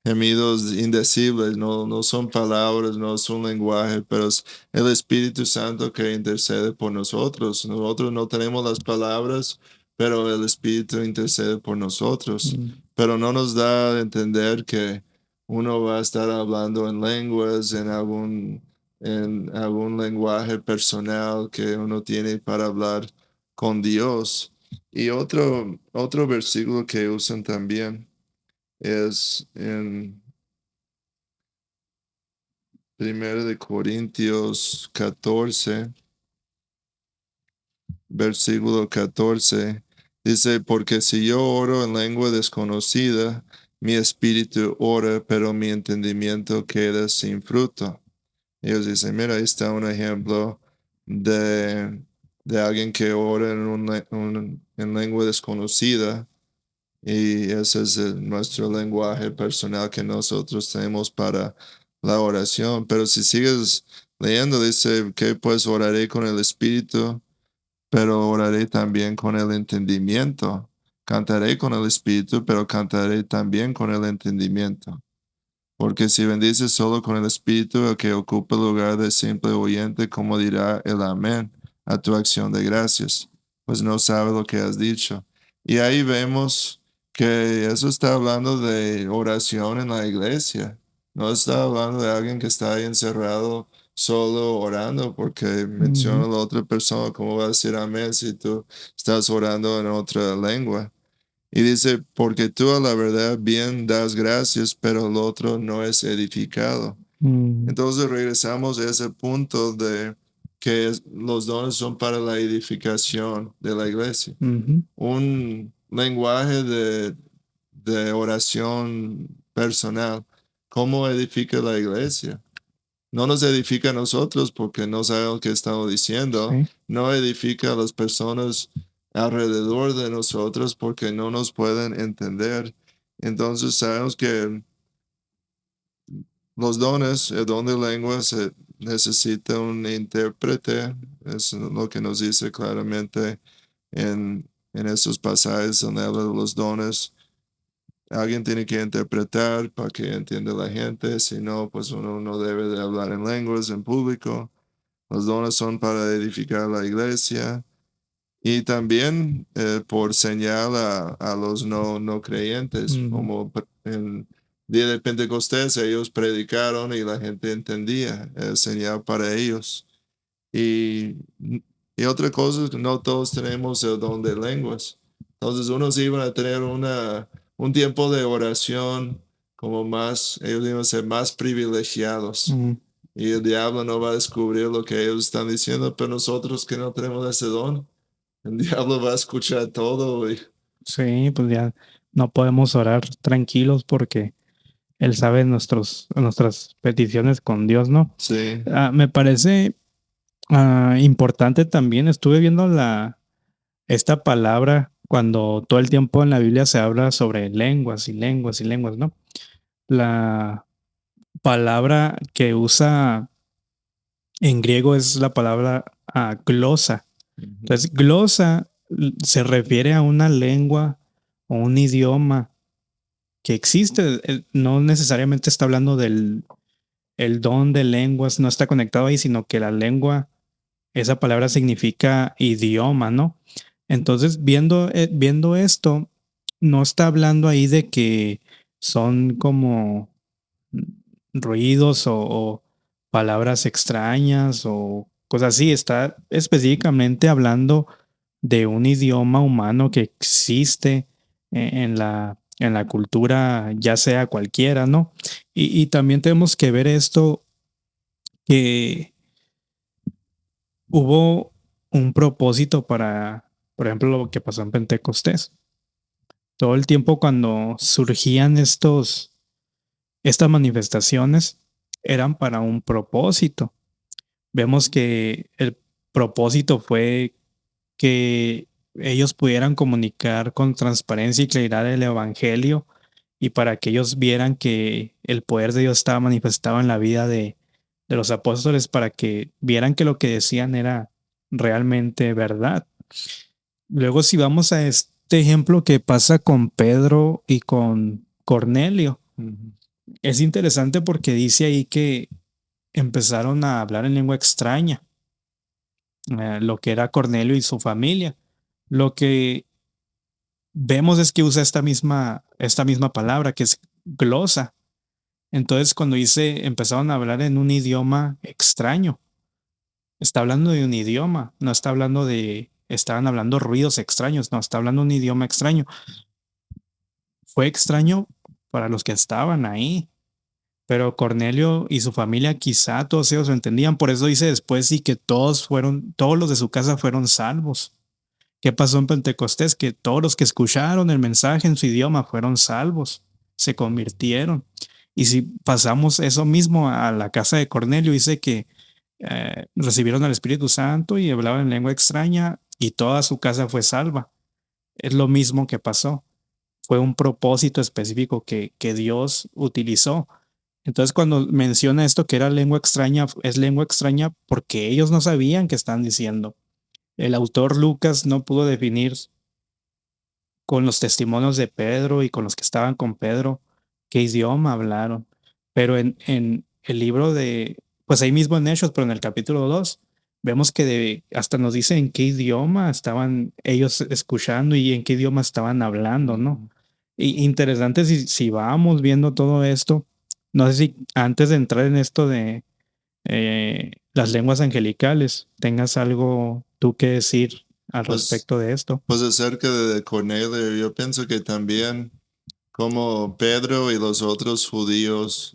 gemidos indecibles no son palabras, no es un lenguaje, pero es el Espíritu Santo que intercede por nosotros. Nosotros no tenemos las palabras, pero el Espíritu intercede por nosotros. Mm. Pero no nos da a entender que uno va a estar hablando en lenguas, en algún lenguaje personal que uno tiene para hablar con Dios. Y otro versículo que usan también es en 1 Corintios 14, versículo 14. Dice, porque si yo oro en lengua desconocida, mi espíritu ora, pero mi entendimiento queda sin fruto. Ellos dicen, mira, ahí está un ejemplo de, de alguien que ora en lengua desconocida. Y ese es nuestro lenguaje personal que nosotros tenemos para la oración. Pero si sigues leyendo, dice que pues oraré con el espíritu, pero oraré también con el entendimiento. Cantaré con el espíritu, pero cantaré también con el entendimiento. Porque si bendices solo con el espíritu, el que ocupa el lugar de simple oyente, ¿cómo dirá el amén a tu acción de gracias? Pues no sabe lo que has dicho. Y ahí vemos que eso está hablando de oración en la iglesia. No está hablando de alguien que está ahí encerrado solo orando, porque menciona a Ujú, la otra persona, ¿cómo va a decir amén si tú estás orando en otra lengua? Y dice, porque tú a la verdad bien das gracias, pero el otro no es edificado. mm, Entonces regresamos a ese punto de que los dones son para la edificación de la iglesia. ujú, Un lenguaje de oración personal. ¿Cómo edifica la iglesia? No nos edifica a nosotros porque no sabemos qué estamos diciendo. sí. No edifica a las personas alrededor de nosotros porque no nos pueden entender. Entonces sabemos que los dones, el don de lengua se necesita un intérprete. Es lo que nos dice claramente en esos pasajes donde habla de los dones. Alguien tiene que interpretar para que entienda la gente, si no, pues uno no debe de hablar en lenguas en público. Los dones son para edificar la iglesia y también por señal a los no creyentes, Ujú, como en día de Pentecostés ellos predicaron y la gente entendía, es señal para ellos. Y, y otra cosa es que no todos tenemos el don de lenguas. Entonces unos iban a tener un tiempo de oración como más, ellos iban a ser más privilegiados. ujú. Y el diablo no va a descubrir lo que ellos están diciendo, pero nosotros que no tenemos ese don, el diablo va a escuchar todo. Y, Sí, pues ya no podemos orar tranquilos porque Él sabe nuestras peticiones con Dios, ¿no? sí. Me parece importante también, estuve viendo esta palabra cuando todo el tiempo en la Biblia se habla sobre lenguas y lenguas y lenguas, ¿no? La palabra que usa en griego es la palabra glosa. Ujú, Entonces, glosa se refiere a una lengua o un idioma que existe. No necesariamente está hablando del el don de lenguas, no está conectado ahí, sino que la lengua, esa palabra significa idioma, ¿no? Entonces, viendo esto, no está hablando ahí de que son como ruidos o palabras extrañas o cosas así. Está específicamente hablando de un idioma humano que existe en la cultura, ya sea cualquiera, ¿no? Y también tenemos que ver esto, que hubo un propósito para, por ejemplo, lo que pasó en Pentecostés. Todo el tiempo cuando surgían estas manifestaciones eran para un propósito. Vemos que el propósito fue que ellos pudieran comunicar con transparencia y claridad el evangelio y para que ellos vieran que el poder de Dios estaba manifestado en la vida de los apóstoles, para que vieran que lo que decían era realmente verdad. Luego, si vamos a este ejemplo que pasa con Pedro y con Cornelio, ujú, es interesante porque dice ahí que empezaron a hablar en lengua extraña, lo que era Cornelio y su familia. Lo que vemos es que usa esta misma palabra que es glosa. Entonces, cuando dice empezaron a hablar en un idioma extraño, está hablando de un idioma, no está hablando estaban hablando ruidos extraños, no, está hablando un idioma extraño. Fue extraño para los que estaban ahí, pero Cornelio y su familia quizá todos ellos lo entendían, por eso dice después sí que todos los de su casa fueron salvos. ¿Qué pasó en Pentecostés? Que todos los que escucharon el mensaje en su idioma fueron salvos, se convirtieron. Y si pasamos eso mismo a la casa de Cornelio, dice que recibieron al Espíritu Santo y hablaban en lengua extraña y toda su casa fue salva. Es lo mismo que pasó. Fue un propósito específico que Dios utilizó. Entonces, cuando menciona esto que era lengua extraña, es lengua extraña porque ellos no sabían qué están diciendo. El autor Lucas no pudo definir con los testimonios de Pedro y con los que estaban con Pedro qué idioma hablaron. Pero en el libro de, pues ahí mismo en Hechos, pero en el capítulo 2 vemos que hasta nos dice en qué idioma estaban ellos escuchando y en qué idioma estaban hablando, ¿no? Y interesante si vamos viendo todo esto, no sé si antes de entrar en esto de las lenguas angelicales, tengas algo tú que decir al Pues, respecto de esto. pues acerca de Cornelio, yo pienso que también como Pedro y los otros judíos,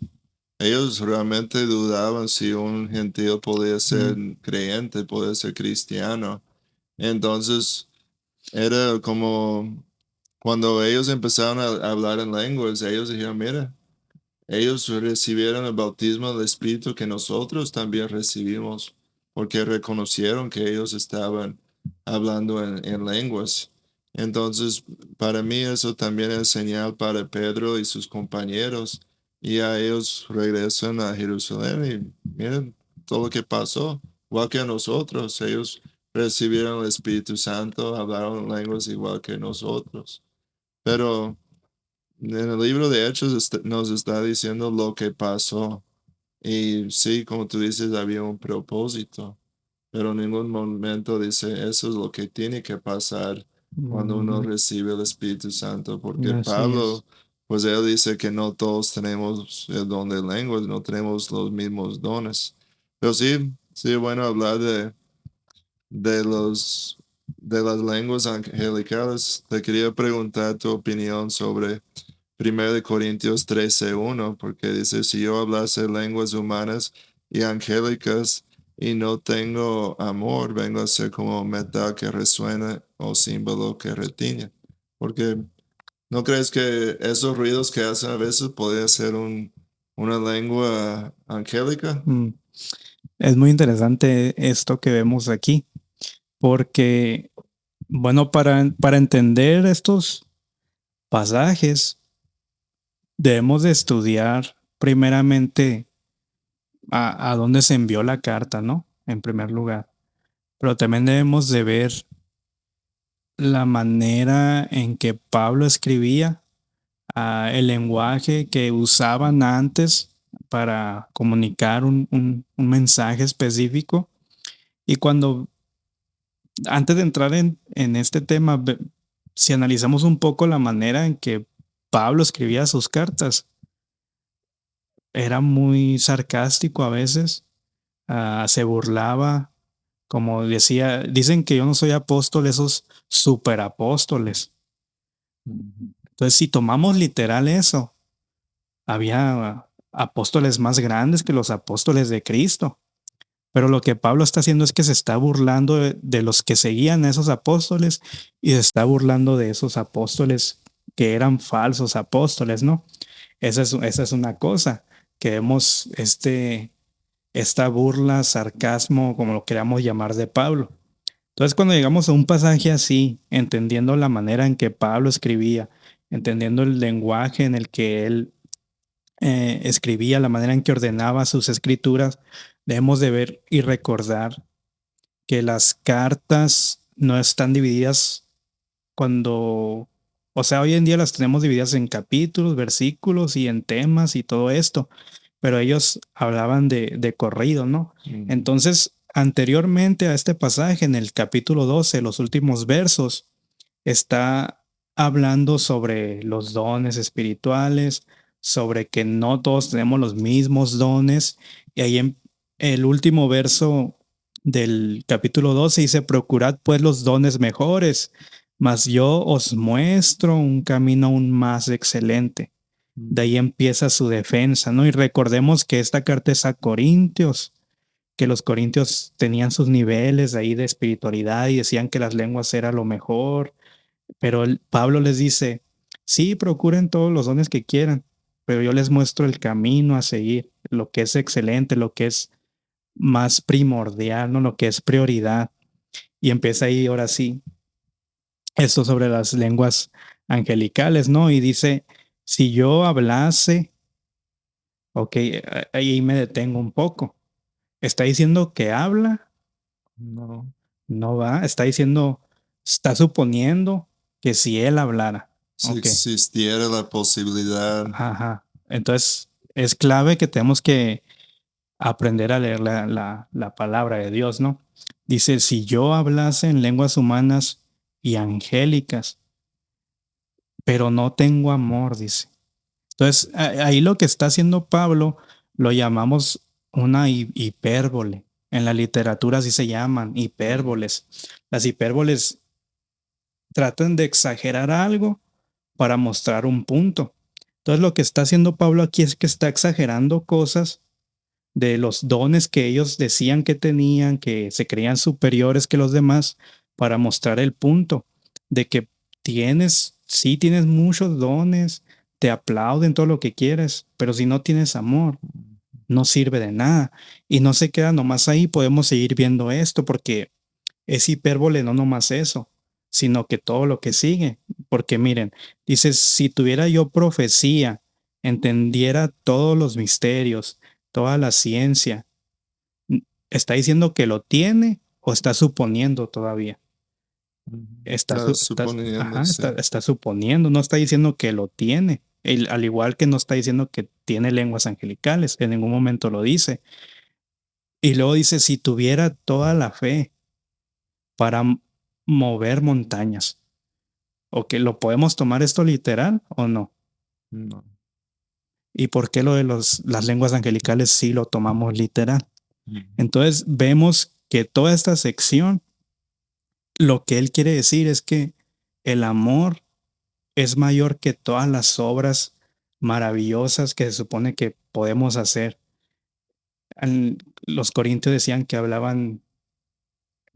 ellos realmente dudaban si un gentil podía ser Mm, creyente, podía ser cristiano. Entonces, era como cuando ellos empezaron a hablar en lenguas, ellos dijeron, mira, ellos recibieron el bautismo del Espíritu que nosotros también recibimos, porque reconocieron que ellos estaban hablando en lenguas. Entonces, para mí eso también es señal para Pedro y sus compañeros. Y a ellos regresan a Jerusalén y miren todo lo que pasó. Igual que a nosotros, ellos recibieron el Espíritu Santo, hablaron en lenguas igual que nosotros. Pero en el libro de Hechos nos está diciendo lo que pasó. Y sí, como tú dices, había un propósito, pero en ningún momento dice eso es lo que tiene que pasar cuando uno mm, recibe el Espíritu Santo, porque así es. Pablo, pues él dice que no todos tenemos el don de lenguas, no tenemos los mismos dones. Pero sí, sí, bueno hablar de los de las lenguas angelicales. Te quería preguntar tu opinión sobre 1 Corintios 13:1, porque dice, si yo hablase lenguas humanas y angélicas y no tengo amor, vengo a ser como metal que resuena o símbolo que retiñe. Porque ¿no crees que esos ruidos que hacen a veces podría ser una lengua angélica? Mm, es muy interesante esto que vemos aquí, porque, bueno, para entender estos pasajes, debemos de estudiar primeramente a dónde se envió la carta, ¿no? En primer lugar. Pero también debemos de ver la manera en que Pablo escribía, el lenguaje que usaban antes para comunicar un mensaje específico. Y cuando, antes de entrar en este tema, si analizamos un poco la manera en que Pablo escribía sus cartas, era muy sarcástico a veces, se burlaba, como decía, dicen que yo no soy apóstol, esos superapóstoles. Entonces, si tomamos literal eso, había apóstoles más grandes que los apóstoles de Cristo. Pero lo que Pablo está haciendo es que se está burlando de los que seguían a esos apóstoles y se está burlando de esos apóstoles que eran falsos apóstoles, ¿no? Esa es una cosa, que vemos esta burla, sarcasmo, como lo queramos llamar de Pablo. Entonces, cuando llegamos a un pasaje así, entendiendo la manera en que Pablo escribía, entendiendo el lenguaje en el que él escribía, la manera en que ordenaba sus escrituras, debemos de ver y recordar que las cartas no están divididas cuando, o sea, hoy en día las tenemos divididas en capítulos, versículos y en temas y todo esto, pero ellos hablaban de corrido, ¿no? Ujú. Entonces, anteriormente a este pasaje, en el capítulo 12, los últimos versos, está hablando sobre los dones espirituales, sobre que no todos tenemos los mismos dones, y ahí en el último verso del capítulo 12 dice, procurad pues los dones mejores, mas yo os muestro un camino aún más excelente. De ahí empieza su defensa, ¿no? Y recordemos que esta carta es a Corintios, que los corintios tenían sus niveles ahí de espiritualidad y decían que las lenguas era lo mejor, pero Pablo les dice, sí, procuren todos los dones que quieran, pero yo les muestro el camino a seguir, lo que es excelente, lo que es más primordial, ¿no? Lo que es prioridad. Y empieza ahí ahora sí, esto sobre las lenguas angelicales, ¿no? Y dice, si yo hablase, ok, ahí me detengo un poco. ¿Está diciendo que habla? No. No va, está diciendo, está suponiendo que si él hablara. Si Ok, existiera la posibilidad. ajá. Entonces, es clave que tenemos que aprender a leer la palabra de Dios, ¿no? Dice, si yo hablase en lenguas humanas y angélicas, pero no tengo amor, dice. Entonces, ahí lo que está haciendo Pablo lo llamamos una hipérbole. En la literatura así se llaman hipérboles. Las hipérboles tratan de exagerar algo para mostrar un punto. Entonces, lo que está haciendo Pablo aquí es que está exagerando cosas de los dones que ellos decían que tenían, que se creían superiores que los demás, para mostrar el punto de que sí tienes muchos dones, te aplauden todo lo que quieres, pero si no tienes amor, no sirve de nada. Y no se queda nomás ahí, podemos seguir viendo esto porque es hipérbole, no nomás eso, sino que todo lo que sigue. Porque miren, dice, si tuviera yo profecía, entendiera todos los misterios, toda la ciencia, ¿está diciendo que lo tiene o está suponiendo todavía? Está suponiendo, sí. Está suponiendo, no está diciendo que lo tiene. Al igual que no está diciendo que tiene lenguas angelicales, en ningún momento lo dice. Y luego dice, si tuviera toda la fe para mover montañas, ¿o que lo podemos tomar esto literal o no? No. ¿Y por qué lo de las lenguas angelicales sí lo tomamos literal? Ujú. Entonces vemos que toda esta sección, lo que él quiere decir es que el amor es mayor que todas las obras maravillosas que se supone que podemos hacer. Los corintios decían que hablaban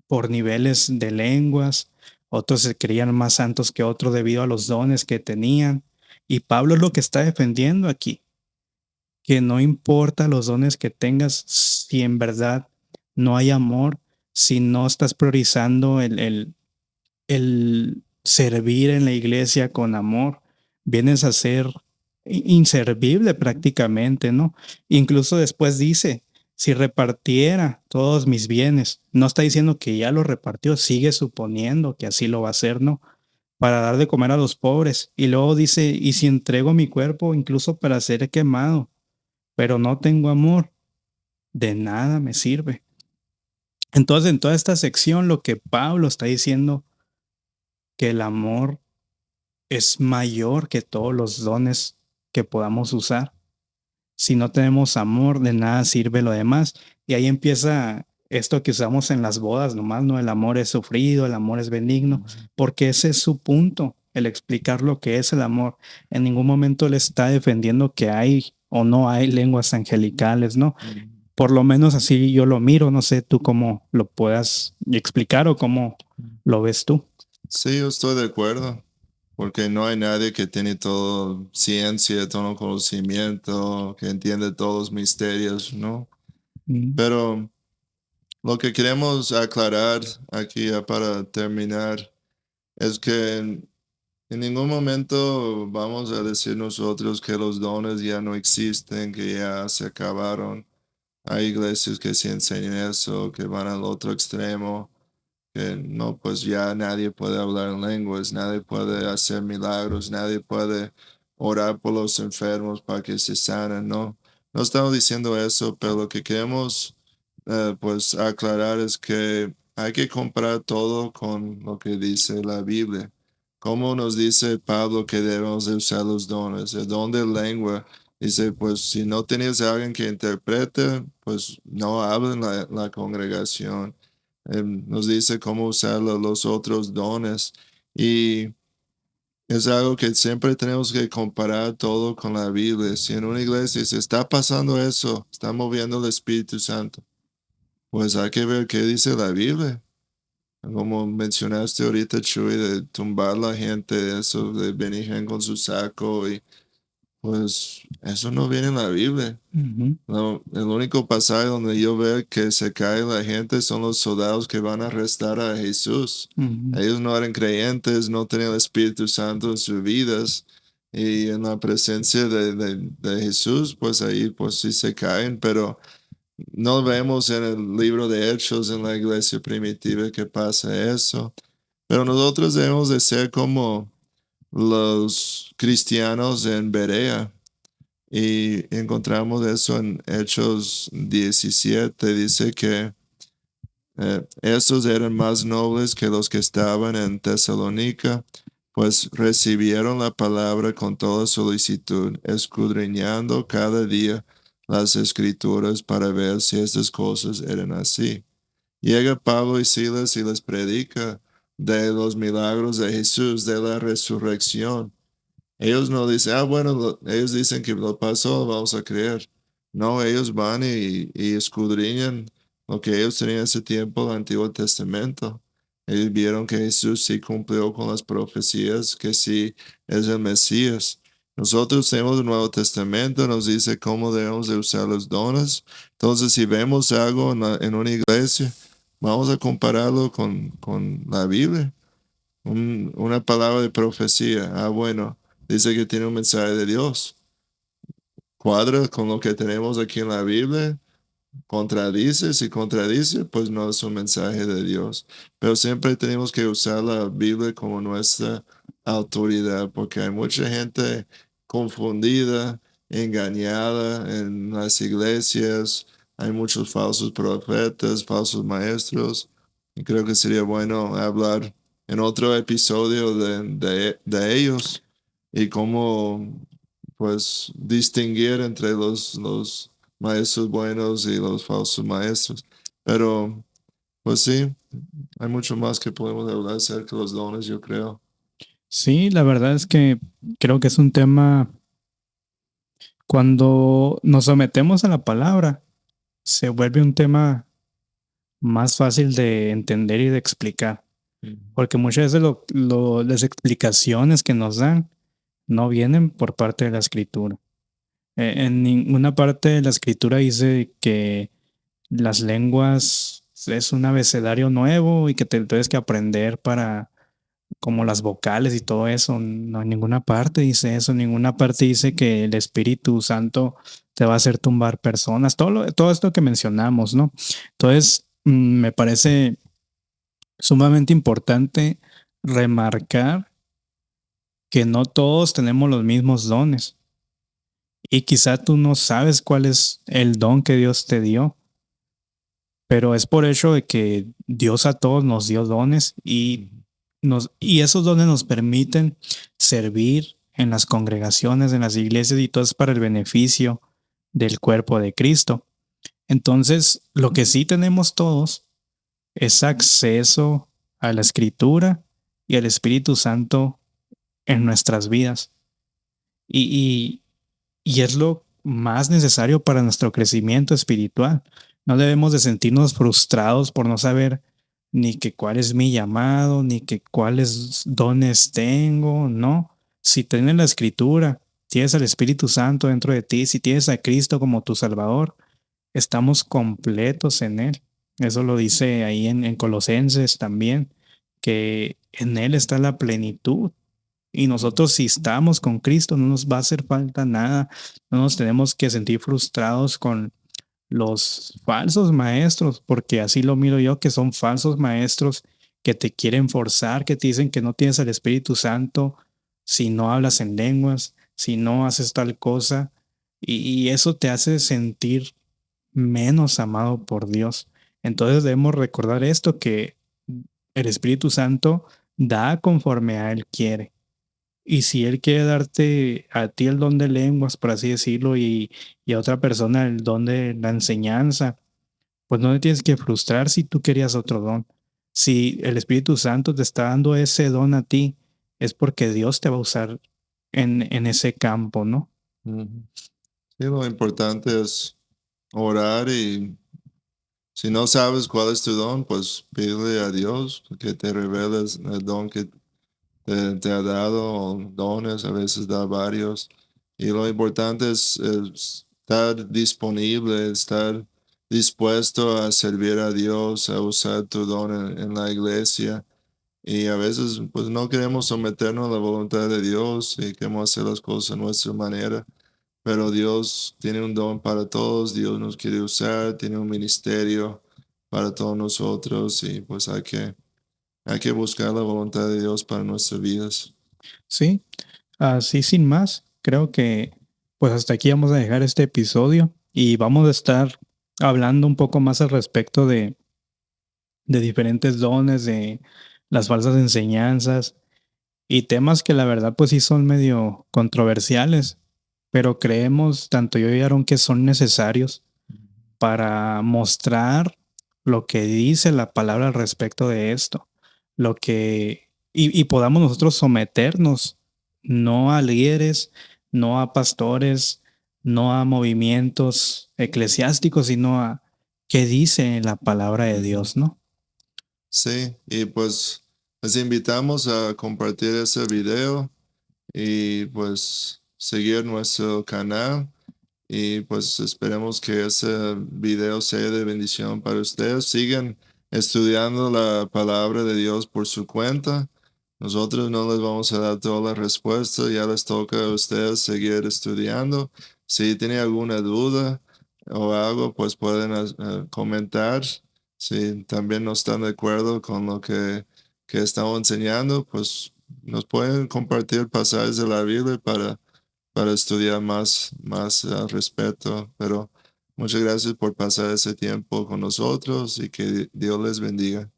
por niveles de lenguas, otros se creían más santos que otros debido a los dones que tenían. Y Pablo es lo que está defendiendo aquí, que no importa los dones que tengas, si en verdad no hay amor, si no estás priorizando el servir en la iglesia con amor, vienes a ser inservible prácticamente, ¿no? Incluso después dice, si repartiera todos mis bienes, no está diciendo que ya lo repartió, sigue suponiendo que así lo va a hacer, ¿no? Para dar de comer a los pobres. Y luego dice, y si entrego mi cuerpo incluso para ser quemado, pero no tengo amor, de nada me sirve. Entonces, en toda esta sección, lo que Pablo está diciendo, que el amor es mayor que todos los dones que podamos usar. Si no tenemos amor, de nada sirve lo demás. Y ahí empieza esto que usamos en las bodas, nomás, ¿no? El amor es sufrido, el amor es benigno, porque ese es su punto, el explicar lo que es el amor. En ningún momento le está defendiendo que hay o no hay lenguas angelicales, ¿no? Por lo menos así yo lo miro, no sé tú cómo lo puedas explicar o cómo lo ves tú. Sí, yo estoy de acuerdo, porque no hay nadie que tiene todo ciencia, todo conocimiento, que entiende todos los misterios, ¿no? Mm. Pero lo que queremos aclarar aquí ya para terminar es que en ningún momento vamos a decir nosotros que los dones ya no existen, que ya se acabaron. Hay iglesias que sí enseñan eso, que van al otro extremo, que no, pues ya nadie puede hablar en lenguas, nadie puede hacer milagros, nadie puede orar por los enfermos para que se sanen, no. No estamos diciendo eso, pero lo que queremos pues aclarar es que hay que comparar todo con lo que dice la Biblia. ¿Cómo nos dice Pablo que debemos de usar los dones? El don de lengua Dice, pues si no tienes a alguien que interprete, pues no hablen la congregación. Nos dice cómo usar los otros dones. Y es algo que siempre tenemos que comparar todo con la Biblia. Si en una iglesia se está pasando eso, está moviendo el Espíritu Santo, pues hay que ver qué dice la Biblia. Como mencionaste ahorita, Chuy, de tumbar la gente, eso de venir con su saco, y pues eso no viene en la Biblia. Ujú, No, el único pasaje donde yo veo que se cae la gente son los soldados que van a arrestar a Jesús. ujú. Ellos no eran creyentes, no tenían el Espíritu Santo en sus vidas. Y en la presencia de Jesús, pues ahí pues sí se caen, pero no vemos en el libro de Hechos en la iglesia primitiva que pasa eso. Pero nosotros debemos de ser como los cristianos en Berea. Y encontramos eso en Hechos 17. Dice que estos eran más nobles que los que estaban en Tesalónica, pues recibieron la palabra con toda solicitud, escudriñando cada día las escrituras para ver si estas cosas eran así. Llega Pablo y Silas y les predica de los milagros de Jesús, de la resurrección. Ellos no dicen, bueno, ellos dicen que lo pasó, vamos a creer. No, ellos van y escudriñan lo que ellos tenían ese tiempo, el Antiguo Testamento. Ellos vieron que Jesús sí cumplió con las profecías, que sí es el Mesías. Nosotros tenemos el Nuevo Testamento, nos dice cómo debemos de usar los dones. Entonces, si vemos algo en una iglesia, vamos a compararlo con la Biblia. Una palabra de profecía. Bueno, dice que tiene un mensaje de Dios. Cuadra con lo que tenemos aquí en la Biblia, contradice, si contradice, pues no es un mensaje de Dios. Pero siempre tenemos que usar la Biblia como nuestra autoridad, porque hay mucha gente confundida, engañada en las iglesias, hay muchos falsos profetas, falsos maestros, y creo que sería bueno hablar en otro episodio de ellos y cómo pues distinguir entre los maestros buenos y los falsos maestros. Pero, pues sí, hay mucho más que podemos hablar acerca de los dones, yo creo. Sí, la verdad es que creo que es un tema, cuando nos sometemos a la palabra, se vuelve un tema más fácil de entender y de explicar, porque muchas veces las explicaciones que nos dan no vienen por parte de la escritura. En ninguna parte de la escritura dice que las lenguas es un abecedario nuevo y que te tienes que aprender para, como las vocales y todo eso. No, en ninguna parte dice eso, en ninguna parte dice que el Espíritu Santo te va a hacer tumbar personas, todo esto que mencionamos, ¿no? Entonces, me parece sumamente importante remarcar que no todos tenemos los mismos dones y quizá tú no sabes cuál es el don que Dios te dio, pero es por hecho de que Dios a todos nos dio dones y esos dones nos permiten servir en las congregaciones, en las iglesias, y todo es para el beneficio del cuerpo de Cristo. Entonces, lo que sí tenemos todos es acceso a la Escritura y al Espíritu Santo en nuestras vidas. Y, y es lo más necesario para nuestro crecimiento espiritual. No debemos de sentirnos frustrados por no saber ni que cuál es mi llamado, ni que cuáles dones tengo, no. Si tienes la escritura, tienes al Espíritu Santo dentro de ti, si tienes a Cristo como tu Salvador, estamos completos en Él. Eso lo dice ahí en Colosenses también, que en Él está la plenitud. Y nosotros, si estamos con Cristo, no nos va a hacer falta nada. No nos tenemos que sentir frustrados con los falsos maestros, porque así lo miro yo, que son falsos maestros que te quieren forzar, que te dicen que no tienes el Espíritu Santo si no hablas en lenguas, si no haces tal cosa. Y eso te hace sentir menos amado por Dios. Entonces debemos recordar esto, que el Espíritu Santo da conforme a Él quiere. Y si Él quiere darte a ti el don de lenguas, por así decirlo, y a otra persona el don de la enseñanza, pues no te tienes que frustrar si tú querías otro don. Si el Espíritu Santo te está dando ese don a ti, es porque Dios te va a usar en ese campo, ¿no? Ujú. Sí, lo importante es orar y si no sabes cuál es tu don, pues pídele a Dios que te revele el don que te ha dado, o dones, a veces da varios. Y lo importante es estar disponible, estar dispuesto a servir a Dios, a usar tu don en la iglesia. Y a veces, pues no queremos someternos a la voluntad de Dios y queremos hacer las cosas a nuestra manera. Pero Dios tiene un don para todos, Dios nos quiere usar, tiene un ministerio para todos nosotros y pues hay que buscar la voluntad de Dios para nuestras vidas. Sí, así sin más, creo que pues hasta aquí vamos a dejar este episodio y vamos a estar hablando un poco más al respecto de diferentes dones, de las falsas enseñanzas y temas que la verdad pues sí son medio controversiales, pero creemos, tanto yo y Aaron, que son necesarios para mostrar lo que dice la palabra al respecto de esto, lo que y podamos nosotros someternos no a líderes, no a pastores, no a movimientos eclesiásticos, sino a qué dice la palabra de Ujú. Dios, ¿no? Sí, y pues les invitamos a compartir ese video y pues seguir nuestro canal y pues esperemos que ese video sea de bendición para ustedes. Sigan estudiando la palabra de Dios por su cuenta. Nosotros no les vamos a dar todas las respuestas, ya les toca a ustedes seguir estudiando. Si tienen alguna duda o algo, pues pueden comentar. Si también no están de acuerdo con lo que estamos enseñando, pues nos pueden compartir pasajes de la Biblia para estudiar más al respecto. Pero muchas gracias por pasar ese tiempo con nosotros y que Dios les bendiga.